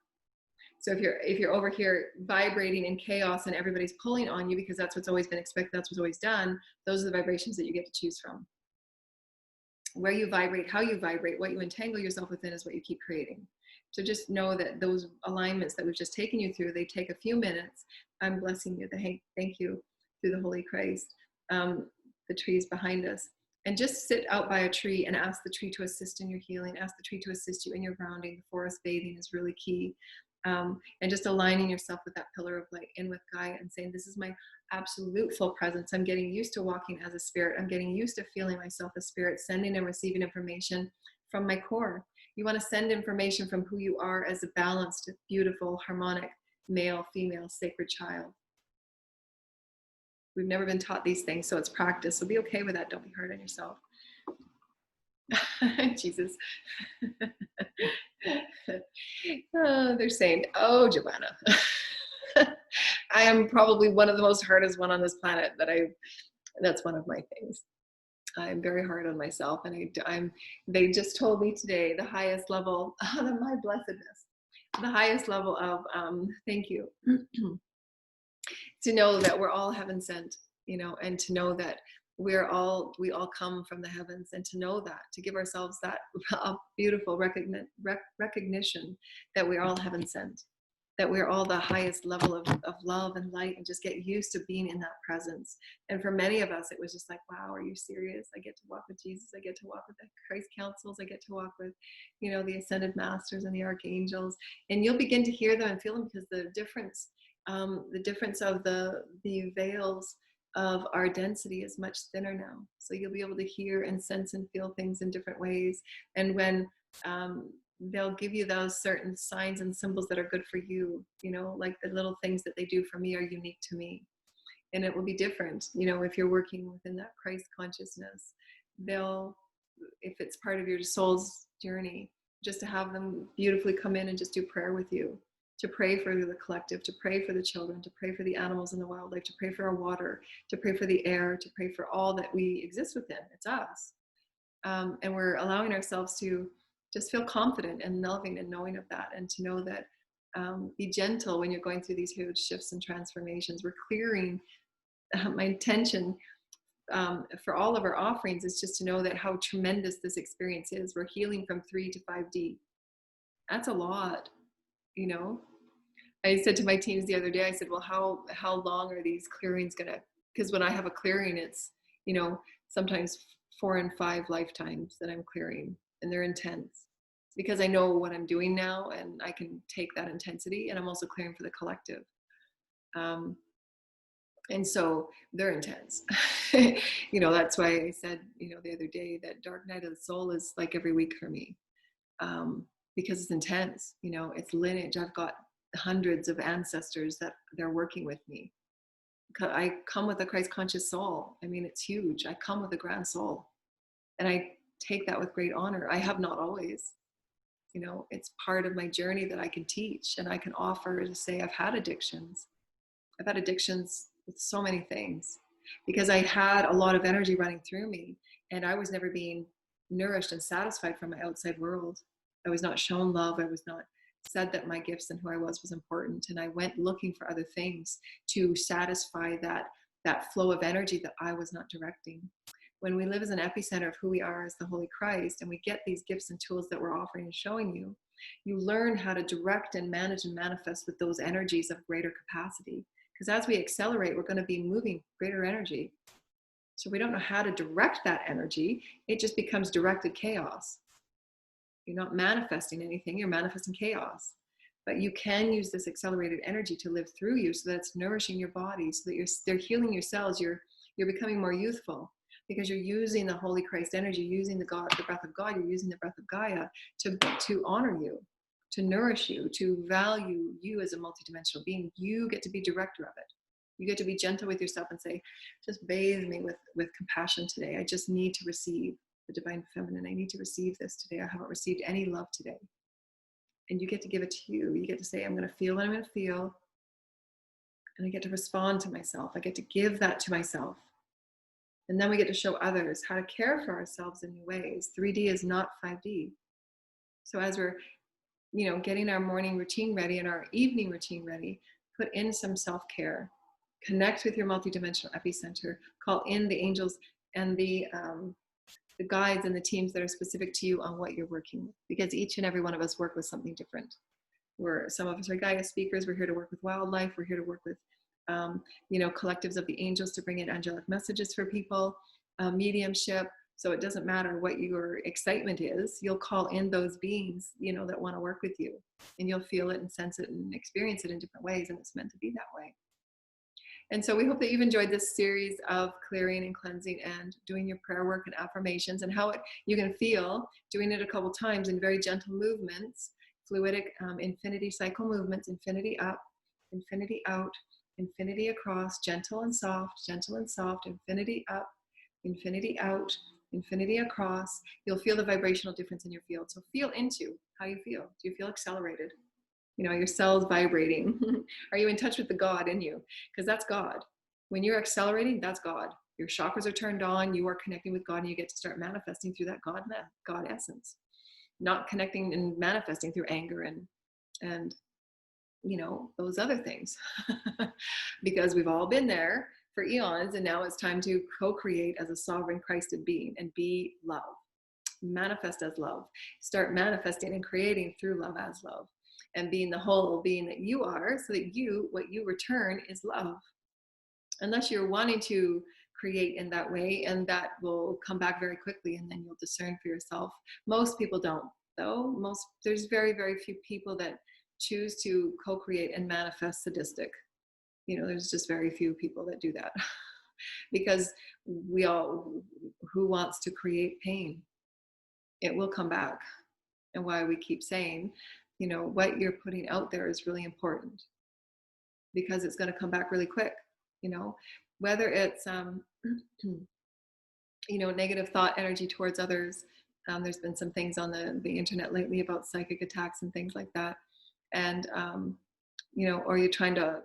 A: So if you're over here vibrating in chaos and everybody's pulling on you because that's what's always been expected, that's what's always done, those are the vibrations that you get to choose from. Where you vibrate, how you vibrate, what you entangle yourself within is what you keep creating. So just know that those alignments that we've just taken you through, they take a few minutes. I'm blessing you. Thank you through the Holy Christ, the trees behind us. And just sit out by a tree and ask the tree to assist in your healing. Ask the tree to assist you in your grounding. The forest bathing is really key. And just aligning yourself with that pillar of light in with Gaia and saying, this is my absolute full presence. I'm getting used to walking as a spirit. I'm getting used to feeling myself as spirit, sending and receiving information from my core. You want to send information from who you are as a balanced, beautiful, harmonic, male, female, sacred child. We've never been taught these things, so it's practice. So be okay with that. Don't be hard on yourself. Jesus. Oh, they're saying, oh, Joanna. I am probably one of the most hardest one on this planet. That's one of my things. I'm very hard on myself, and they just told me today the highest level of my blessedness, the highest level of thank you, to know that we're all heaven sent, you know, and to know that we all come from the heavens, and to know that, to give ourselves that beautiful recognition that we're all heaven sent, that we're all the highest level of love and light, and just get used to being in that presence. And for many of us, it was just like, wow, are you serious? I get to walk with Jesus. I get to walk with the Christ councils. I get to walk with, you know, the ascended masters and the archangels. And you'll begin to hear them and feel them, because the difference of the veils of our density is much thinner now. So you'll be able to hear and sense and feel things in different ways. And when they'll give you those certain signs and symbols that are good for you, you know, like the little things that they do for me are unique to me. And it will be different, you know, if you're working within that Christ consciousness. If it's part of your soul's journey, just to have them beautifully come in and just do prayer with you, to pray for the collective, to pray for the children, to pray for the animals and the wildlife, to pray for our water, to pray for the air, to pray for all that we exist within. It's us. And we're allowing ourselves to just feel confident and loving and knowing of that, and to know that be gentle when you're going through these huge shifts and transformations. We're clearing my intention for all of our offerings is just to know that how tremendous this experience is. We're healing from 3 to 5D. That's a lot, you know. I said to my teams the other day, I said, well, how long are these clearings gonna, because when I have a clearing, it's, sometimes 4 and 5 lifetimes that I'm clearing, and they're intense because I know what I'm doing now and I can take that intensity, and I'm also clearing for the collective. And so they're intense. That's why I said, the other day that dark night of the soul is like every week for me, because it's intense. It's lineage. I've got hundreds of ancestors that they're working with me. I come with a Christ conscious soul. I mean, it's huge. I come with a grand soul, and I take that with great honor. I have not always. It's part of my journey that I can teach and I can offer to say I've had addictions. I've had addictions with so many things because I had a lot of energy running through me, and I was never being nourished and satisfied from my outside world. I was not shown love. I was not said that my gifts and who I was important. And I went looking for other things to satisfy that flow of energy that I was not directing. When we live as an epicenter of who we are as the Holy Christ, and we get these gifts and tools that we're offering and showing you, you learn how to direct and manage and manifest with those energies of greater capacity. Because as we accelerate, we're going to be moving greater energy. So we don't know how to direct that energy. It just becomes directed chaos. You're not manifesting anything. You're manifesting chaos. But you can use this accelerated energy to live through you so that it's nourishing your body, so that they're healing your cells. You're becoming more youthful because you're using the Holy Christ energy, using the breath of God. You're using the breath of Gaia to honor you, to nourish you, to value you as a multidimensional being. You get to be director of it. You get to be gentle with yourself and say, just bathe me with compassion today. I just need to receive the divine feminine. I need to receive this today. I haven't received any love today. And you get to give it to you. You get to say, I'm going to feel what I'm going to feel. And I get to respond to myself. I get to give that to myself. And then we get to show others how to care for ourselves in new ways. 3D is not 5D. So as we're getting our morning routine ready and our evening routine ready, put in some self-care, connect with your multidimensional epicenter, call in the angels and the guides and the teams that are specific to you on what you're working with, because each and every one of us work with something different. Some of us are Gaia speakers. We're here to work with wildlife. We're here to work with collectives of the angels to bring in angelic messages for people, mediumship. So it doesn't matter what your excitement is, you'll call in those beings, that want to work with you, and you'll feel it and sense it and experience it in different ways. And it's meant to be that way. And so we hope that you've enjoyed this series of clearing and cleansing and doing your prayer work and affirmations, and how you can feel doing it a couple times in very gentle movements, fluidic infinity cycle movements, infinity up, infinity out, infinity across, gentle and soft, infinity up, infinity out, infinity across. You'll feel the vibrational difference in your field. So feel into how you feel. Do you feel accelerated? Your cells vibrating. Are you in touch with the God in you? Because that's God. When you're accelerating, that's God. Your chakras are turned on. You are connecting with God, and you get to start manifesting through that God essence. Not connecting and manifesting through anger and those other things. Because we've all been there for eons, and now it's time to co-create as a sovereign Christed being and be love. Manifest as love. Start manifesting and creating through love as love. And being the whole being that you are, so that what you return is love. Unless you're wanting to create in that way, and that will come back very quickly, and then you'll discern for yourself. Most people don't, though. There's very, very few people that choose to co-create and manifest sadistic. There's just very few people that do that. Because who wants to create pain? It will come back. And why we keep saying, what you're putting out there is really important, because it's going to come back really quick. Whether it's negative thought energy towards others. There's been some things on the internet lately about psychic attacks and things like that, and or you're trying to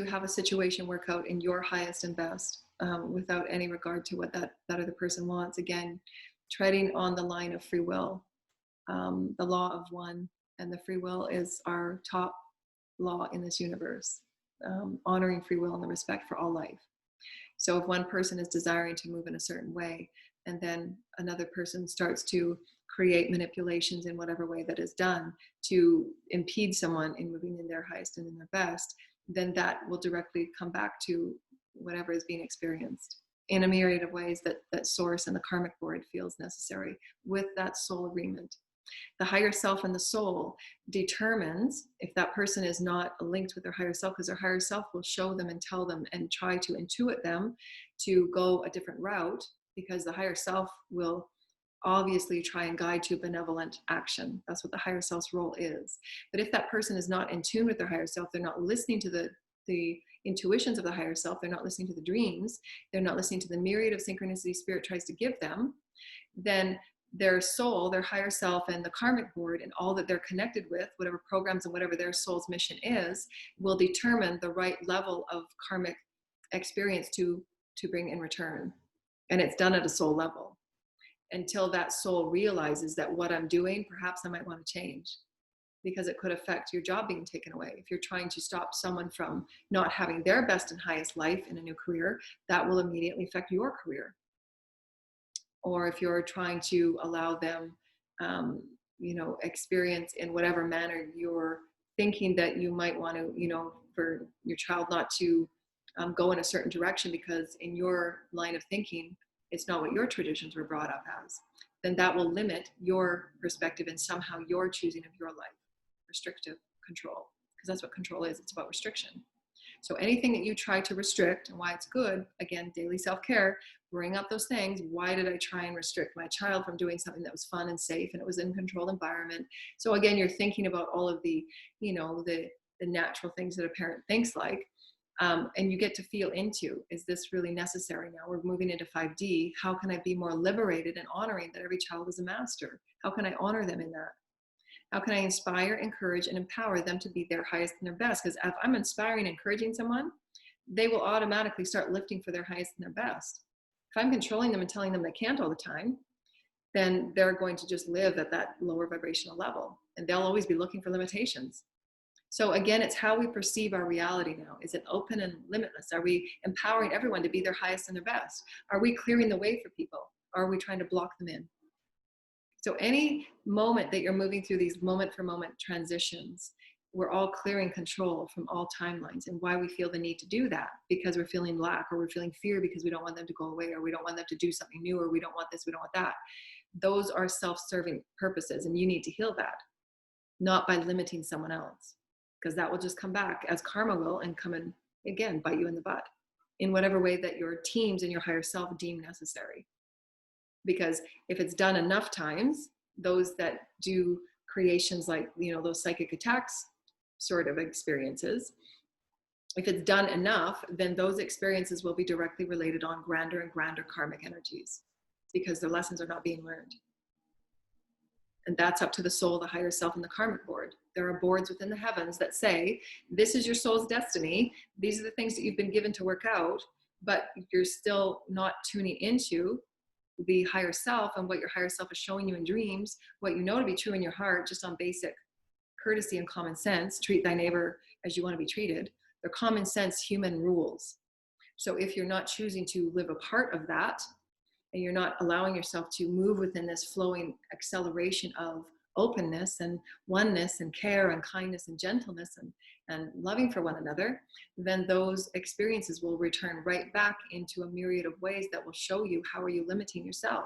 A: have a situation work out in your highest and best, without any regard to what that other person wants. Again, treading on the line of free will, the law of one, and the free will is our top law in this universe, honoring free will and the respect for all life. So if one person is desiring to move in a certain way, and then another person starts to create manipulations in whatever way that is done to impede someone in moving in their highest and in their best, then that will directly come back to whatever is being experienced in a myriad of ways that source and the karmic board feels necessary with that soul agreement. The higher self and the soul determines if that person is not linked with their higher self, because their higher self will show them and tell them and try to intuit them to go a different route, because the higher self will obviously try and guide to benevolent action. That's what the higher self's role is. But if that person is not in tune with their higher self, they're not listening to the intuitions of the higher self, they're not listening to the dreams, they're not listening to the myriad of synchronicity spirit tries to give them, then their soul, their higher self, and the karmic board and all that they're connected with, whatever programs and whatever their soul's mission is, will determine the right level of karmic experience to bring in return. And it's done at a soul level until that soul realizes that what I'm doing, perhaps I might want to change, because it could affect your job being taken away. If you're trying to stop someone from not having their best and highest life in a new career, that will immediately affect your career. Or if you're trying to allow them, experience in whatever manner you're thinking that you might want to, for your child not to go in a certain direction because in your line of thinking, it's not what your traditions were brought up as, then that will limit your perspective and somehow your choosing of your life. Restrictive control, because that's what control is. It's about restriction. So anything that you try to restrict, and why it's good, again, daily self-care, bring up those things. Why did I try and restrict my child from doing something that was fun and safe and it was in a controlled environment? So again, you're thinking about all of the, the natural things that a parent thinks like, and you get to feel into, is this really necessary now? We're moving into 5D. How can I be more liberated and honoring that every child is a master? How can I honor them in that? How can I inspire, encourage, and empower them to be their highest and their best? Because if I'm inspiring and encouraging someone, they will automatically start lifting for their highest and their best. If I'm controlling them and telling them they can't all the time, then they're going to just live at that lower vibrational level, and they'll always be looking for limitations. So again, it's how we perceive our reality now. Is it open and limitless? Are we empowering everyone to be their highest and their best? Are we clearing the way for people? Or are we trying to block them in? So any moment that you're moving through these moment for moment transitions, we're all clearing control from all timelines. And why we feel the need to do that, because we're feeling lack, or we're feeling fear because we don't want them to go away, or we don't want them to do something new, or we don't want this, we don't want that. Those are self-serving purposes, and you need to heal that, not by limiting someone else, because that will just come back as karma will and come and again bite you in the butt in whatever way that your teams and your higher self deem necessary. Because if it's done enough times, those that do creations like, those psychic attacks sort of experiences, if it's done enough, then those experiences will be directly related on grander and grander karmic energies, because the lessons are not being learned. And that's up to the soul, the higher self, and the karmic board. There are boards within the heavens that say, this is your soul's destiny. These are the things that you've been given to work out, but you're still not tuning into the higher self and what your higher self is showing you in dreams, what you know to be true in your heart, just on basic courtesy and common sense. Treat thy neighbor as you want to be treated. They're common sense human rules. So if you're not choosing to live a part of that, and you're not allowing yourself to move within this flowing acceleration of openness and oneness and care and kindness and gentleness and loving for one another, then those experiences will return right back into a myriad of ways that will show you how are you limiting yourself.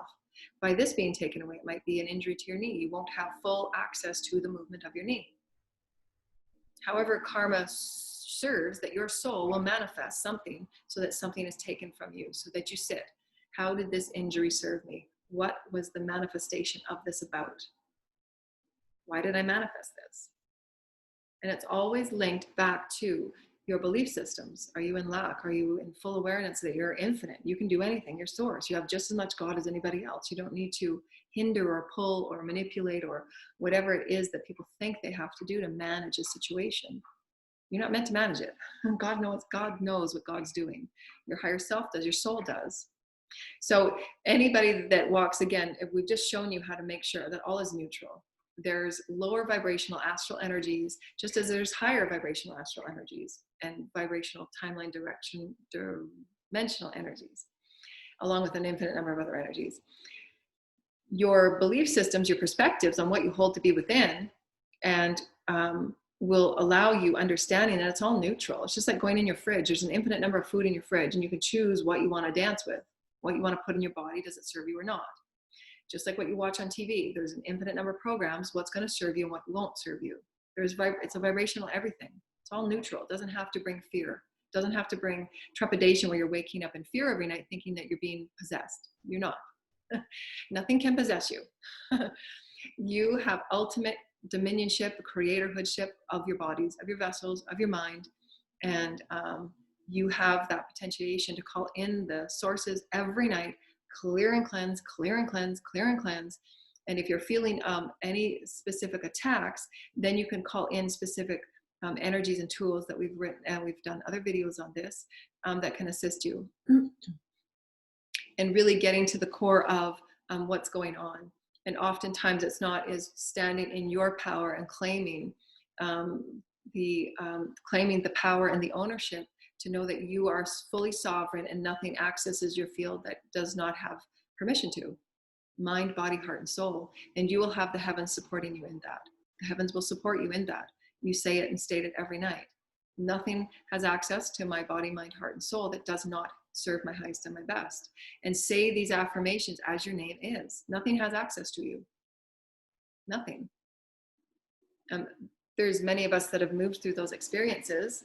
A: By this being taken away, it might be an injury to your knee. You won't have full access to the movement of your knee. However, karma serves that your soul will manifest something so that something is taken from you, so that you sit. How did this injury serve me? What was the manifestation of this about? Why did I manifest this? And it's always linked back to your belief systems. Are you in lack? Are you in full awareness that you're infinite? You can do anything. You're source. You have just as much God as anybody else. You don't need to hinder or pull or manipulate or whatever it is that people think they have to do to manage a situation. You're not meant to manage it. God knows what God's doing. Your higher self does. Your soul does. So anybody that walks, again, if we've just shown you how to make sure that all is neutral. There's lower vibrational astral energies, just as there's higher vibrational astral energies and vibrational timeline dimensional energies, along with an infinite number of other energies. your belief systems, your perspectives on what you hold to be within, and will allow you understanding that it's all neutral. It's just like going in your fridge. There's an infinite number of food in your fridge, and you can choose what you want to dance with, what you want to put in your body. Does it serve you or not? Just like what you watch on TV, there's an infinite number of programs, what's going to serve you and what won't serve you. It's a vibrational everything. It's all neutral. It doesn't have to bring fear. It doesn't have to bring trepidation where you're waking up in fear every night thinking that you're being possessed. You're not. Nothing can possess you. You have ultimate dominionship, creatorhoodship of your bodies, of your vessels, of your mind. And you have that potentiation to call in the sources every night, clear and cleanse, clear and cleanse, clear and cleanse. And if you're feeling any specific attacks, then you can call in specific energies and tools that we've written, and we've done other videos on this that can assist you. And really getting to the core of what's going on. And oftentimes it's not is standing in your power and claiming the power and the ownership to know that you are fully sovereign and nothing accesses your field that does not have permission to. Mind, body, heart, and soul. And you will have the heavens supporting you in that. The heavens will support you in that. You say it and state it every night. Nothing has access to my body, mind, heart, and soul that does not serve my highest and my best. And say these affirmations as your name is. Nothing has access to you. Nothing. There's many of us that have moved through those experiences.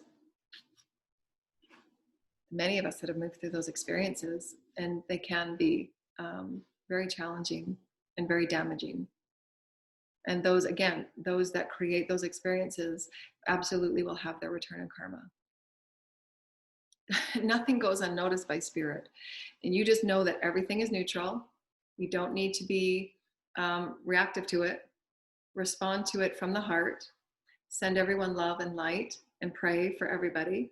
A: Many of us that have moved through those experiences, and they can be very challenging and very damaging. And those, again, those that create those experiences absolutely will have their return in karma. Nothing goes unnoticed by spirit. And you just know that everything is neutral. You don't need to be reactive to it. Respond to it from the heart. Send everyone love and light and pray for everybody.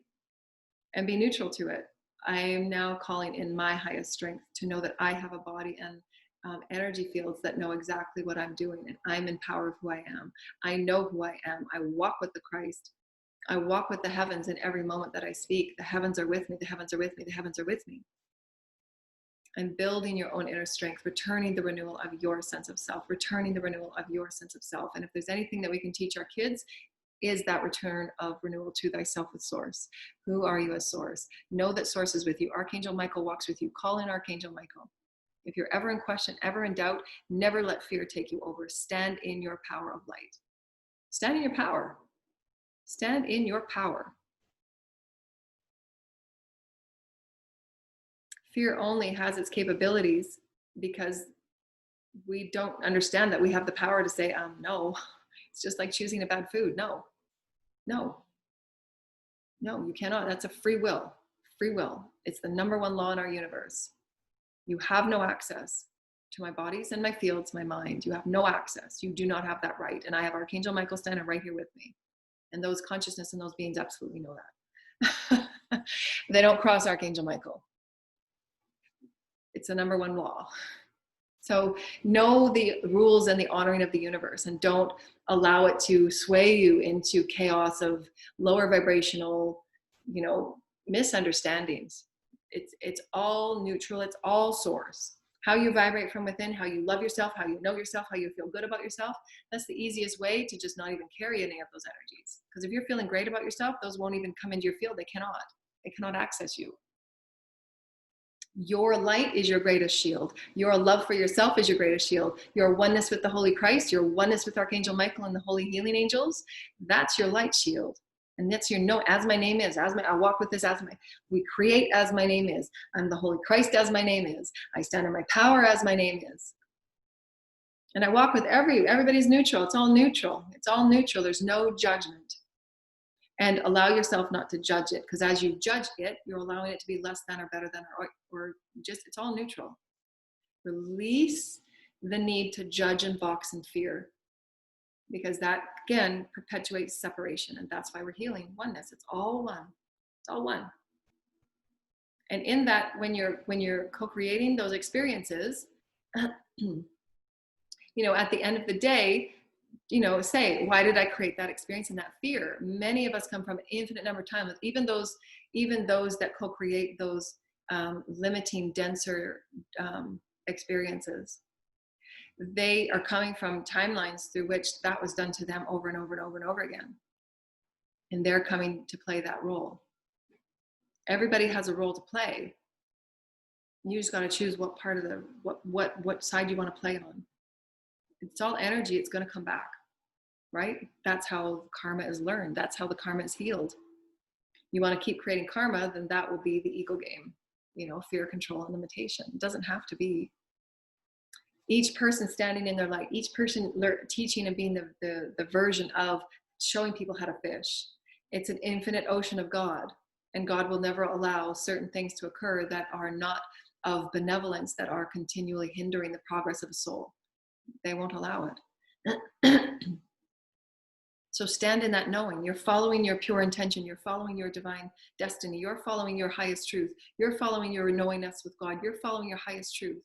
A: And be neutral to it. I am now calling in my highest strength to know that I have a body and energy fields that know exactly what I'm doing, and I'm in power of who I am. I know who I am. I walk with the Christ. I walk with the heavens in every moment that I speak. The heavens are with me. The heavens are with me. The heavens are with me. And building your own inner strength, returning the renewal of your sense of self, returning the renewal of your sense of self. And if there's anything that we can teach our kids, is that return of renewal to thyself with source. Who are you as source? Know that source is with you. Archangel Michael walks with you. Call in Archangel Michael. If you're ever in question, ever in doubt, never let fear take you over. Stand in your power of light. Stand in your power. Stand in your power. Fear only has its capabilities because we don't understand that we have the power to say, no. It's just like choosing a bad food. No, you cannot. That's a free will. Free will. It's the number one law in our universe. You have no access to my bodies and my fields, my mind. You have no access. You do not have that right. And I have Archangel Michael standing right here with me. And those consciousness and those beings absolutely know that. They don't cross Archangel Michael. It's the number one law. So know the rules and the honoring of the universe, and don't allow it to sway you into chaos of lower vibrational, misunderstandings. It's all neutral. It's all source. How you vibrate from within, how you love yourself, how you know yourself, how you feel good about yourself. That's the easiest way to just not even carry any of those energies. Because if you're feeling great about yourself, those won't even come into your field. They cannot access you. Your light is your greatest shield. Your love for yourself is your greatest shield. Your oneness with the Holy Christ, your oneness with Archangel Michael and the Holy Healing Angels, that's your light shield. And that's your know, as my name is, I walk with this we create as my name is. I'm the Holy Christ as my name is. I stand in my power as my name is. And I walk with everybody's neutral. It's all neutral. It's all neutral. There's no judgment. And allow yourself not to judge it, because as you judge it, you're allowing it to be less than or better than or just, it's all neutral. Release the need to judge and box and fear, because that, again, perpetuates separation. And that's why we're healing oneness. It's all one. It's all one. And in that, when you're co-creating those experiences, at the end of the day, say, why did I create that experience and that fear? Many of us come from an infinite number of times, even those that co-create those limiting, denser experiences. they are coming from timelines through which that was done to them over and over and over and over again. And they're coming to play that role. Everybody has a role to play. You just got to choose what part of the, what side you want to play on. It's all energy. It's going to come back, right? That's how karma is learned. That's how the karma is healed. You want to keep creating karma, then that will be the ego game, you know, fear, control, and limitation. It doesn't have to be. Each person standing in their light, each person teaching and being the version of showing people how to fish. It's an infinite ocean of God, and God will never allow certain things to occur that are not of benevolence, that are continually hindering the progress of a soul. They won't allow it. So stand in that knowing. You're following your pure intention. You're following your divine destiny. You're following your highest truth. You're following your knowingness with God. You're following your highest truth.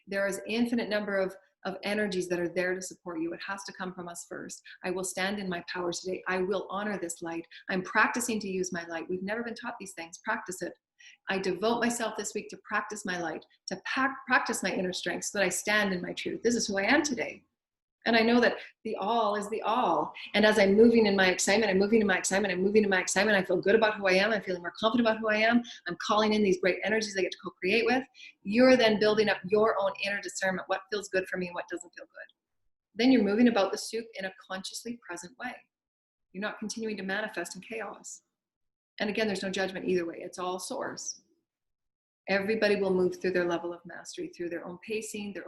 A: There is infinite number of energies that are there to support you. It has to come from us first. I will stand in my power today. I will honor this light. I'm practicing to use my light. We've never been taught these things. Practice it. I devote myself this week to practice my light, to practice my inner strength so that I stand in my truth. This is who I am today. And I know that the all is the all. And as I'm moving in my excitement, I'm moving in my excitement, I'm moving in my excitement, I feel good about who I am. I'm feeling more confident about who I am. I'm calling in these great energies I get to co-create with. You're then building up your own inner discernment. What feels good for me and what doesn't feel good. Then you're moving about the soup in a consciously present way. You're not continuing to manifest in chaos. And again, there's no judgment either way. It's all source. Everybody will move through their level of mastery, through their own pacing, their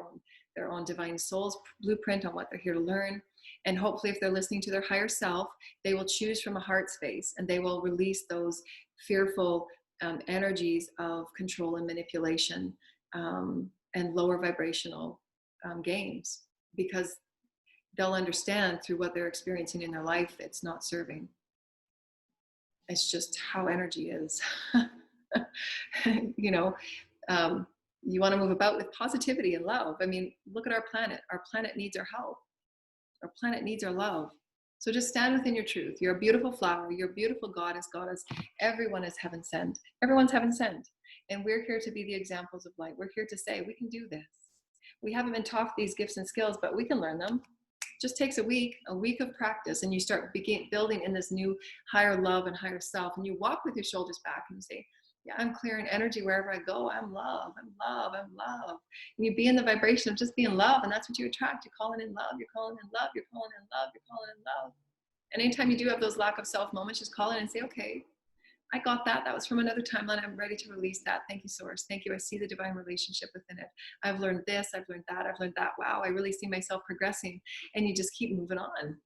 A: own divine soul's blueprint on what they're here to learn. And hopefully if they're listening to their higher self, they will choose from a heart space and they will release those fearful energies of control and manipulation and lower vibrational games, because they'll understand through what they're experiencing in their life, it's not serving. It's just how energy is. You know, you want to move about with positivity and love. I mean, look at our planet. Our planet needs our help. Our planet needs our love. So just stand within your truth. You're a beautiful flower. You're a beautiful goddess. Everyone is heaven sent. Everyone's heaven sent. And we're here to be the examples of light. We're here to say, we can do this. We haven't been taught these gifts and skills, but we can learn them. It just takes a week of practice, and you start building in this new higher love and higher self. And you walk with your shoulders back and you say, yeah, I'm clearing energy wherever I go. I'm love, I'm love, I'm love. And you be in the vibration of just being love, and that's what you attract. You're calling in love, you're calling in love, you're calling in love, you're calling in love. And anytime you do have those lack of self moments, just call in and say, okay, I got that. That was from another timeline. I'm ready to release that. Thank you, Source. Thank you. I see the divine relationship within it. I've learned this, I've learned that, I've learned that. Wow, I really see myself progressing. And you just keep moving on.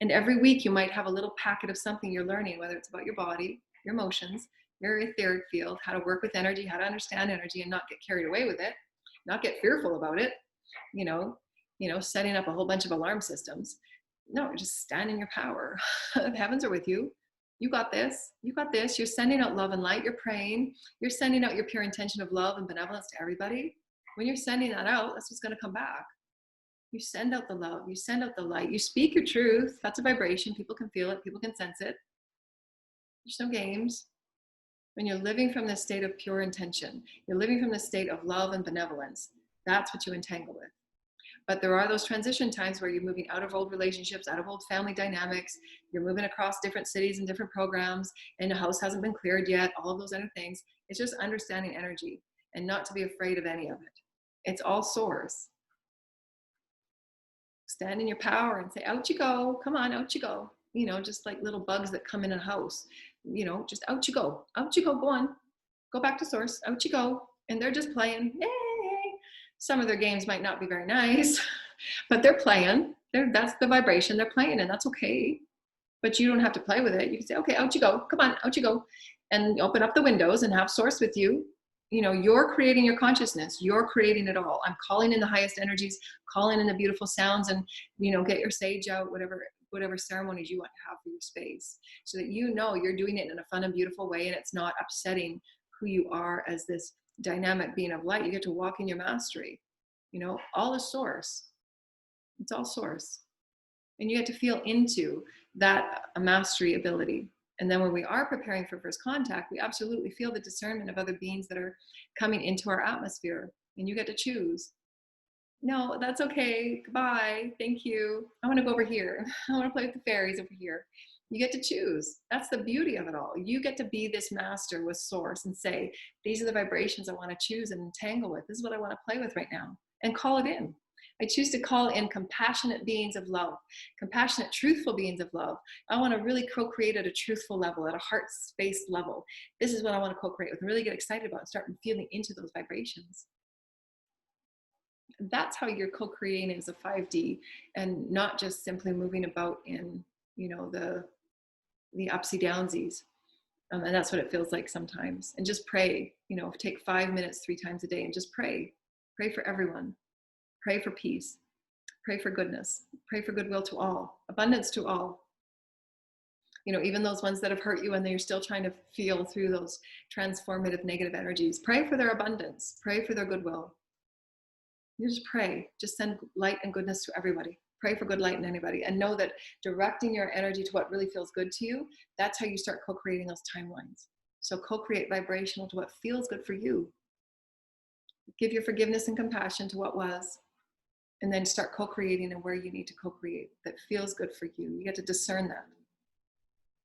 A: And every week you might have a little packet of something you're learning, whether it's about your body, your emotions, your etheric field, how to work with energy, how to understand energy and not get carried away with it, not get fearful about it, you know, setting up a whole bunch of alarm systems. No, just stand in your power. The heavens are with you. You got this. You got this. You're sending out love and light. You're praying. You're sending out your pure intention of love and benevolence to everybody. When you're sending that out, that's what's going to come back. You send out the love. You send out the light. You speak your truth. That's a vibration. People can feel it. People can sense it. There's no games. When you're living from this state of pure intention, you're living from this state of love and benevolence, that's what you entangle with. But there are those transition times where you're moving out of old relationships, out of old family dynamics, you're moving across different cities and different programs, and the house hasn't been cleared yet, all of those other things. It's just understanding energy and not to be afraid of any of it. It's all source. Stand in your power and say, out you go, come on, out you go. You know, just like little bugs that come in a house, you know, just out you go, go on, go back to source, out you go. And they're just playing, yay. Some of their games might not be very nice, but they're playing. That's the vibration they're playing, and that's okay. But you don't have to play with it. You can say, okay, out you go, come on, out you go. And open up the windows and have source with you. You know, you're creating your consciousness. You're creating it all. I'm calling in the highest energies, calling in the beautiful sounds, and, you know, get your sage out, whatever ceremonies you want to have for your space, so that you know you're doing it in a fun and beautiful way, and it's not upsetting who you are as this dynamic being of light. You get to walk in your mastery. You know, all is source. It's all source. And you get to feel into that mastery ability. And then when we are preparing for first contact, we absolutely feel the discernment of other beings that are coming into our atmosphere. And you get to choose. No, that's okay. Goodbye. Thank you. I want to go over here. I want to play with the fairies over here. You get to choose. That's the beauty of it all. You get to be this master with source and say, these are the vibrations I want to choose and entangle with. This is what I want to play with right now. And call it in. I choose to call in compassionate beings of love, compassionate, truthful beings of love. I want to really co-create at a truthful level, at a heart space level. This is what I want to co-create with and really get excited about and start feeling into those vibrations. That's how you're co-creating as a 5D, and not just simply moving about in, you know, the upsy downsies. And that's what it feels like sometimes. And just pray, you know, take 5 minutes 3 times a day and just pray. Pray for everyone. Pray for peace. Pray for goodness. Pray for goodwill to all, abundance to all. You know, even those ones that have hurt you and you're still trying to feel through those transformative negative energies. Pray for their abundance. Pray for their goodwill. You just pray. Just send light and goodness to everybody. Pray for good light in anybody. And know that directing your energy to what really feels good to you, that's how you start co-creating those timelines. So co-create vibrational to what feels good for you. Give your forgiveness and compassion to what was. And then start co-creating and where you need to co-create that feels good for you. You get to discern that.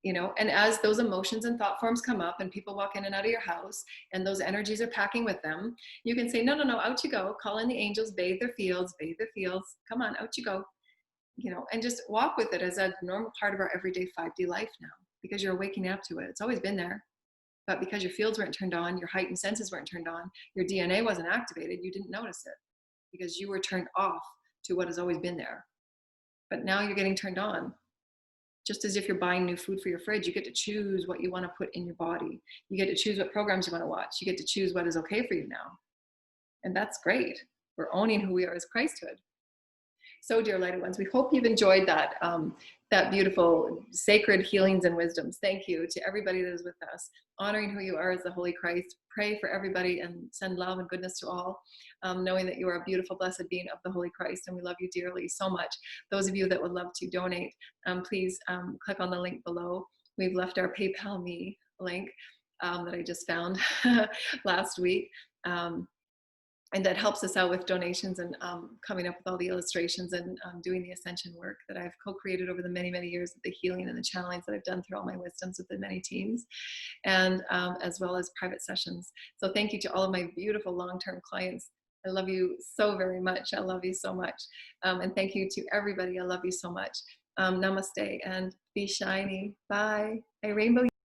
A: You know, and as those emotions and thought forms come up and people walk in and out of your house and those energies are packing with them, you can say, no, no, no, out you go. Call in the angels, bathe their fields, come on, out you go. You know, and just walk with it as a normal part of our everyday 5D life now, because you're waking up to it. It's always been there, but because your fields weren't turned on, your heightened senses weren't turned on, your DNA wasn't activated, you didn't notice it because you were turned off to what has always been there. But now you're getting turned on. Just as if you're buying new food for your fridge, you get to choose what you want to put in your body. You get to choose what programs you want to watch. You get to choose what is okay for you now. And that's great. We're owning who we are as Christhood. So, dear lighted ones, we hope you've enjoyed that, that beautiful sacred healings and wisdoms. Thank you to everybody that is with us, honoring who you are as the Holy Christ. Pray for everybody and send love and goodness to all, knowing that you are a beautiful, blessed being of the Holy Christ, and we love you dearly so much. Those of you that would love to donate, please click on the link below. We've left our PayPal Me link that I just found last week. And that helps us out with donations and coming up with all the illustrations and doing the Ascension work that I've co-created over the many, many years of the healing and the channelings that I've done through all my wisdoms with the many teams, and as well as private sessions. So thank you to all of my beautiful long-term clients. I love you so very much. I love you so much. And thank you to everybody. I love you so much. Namaste and be shiny. Bye. I rainbow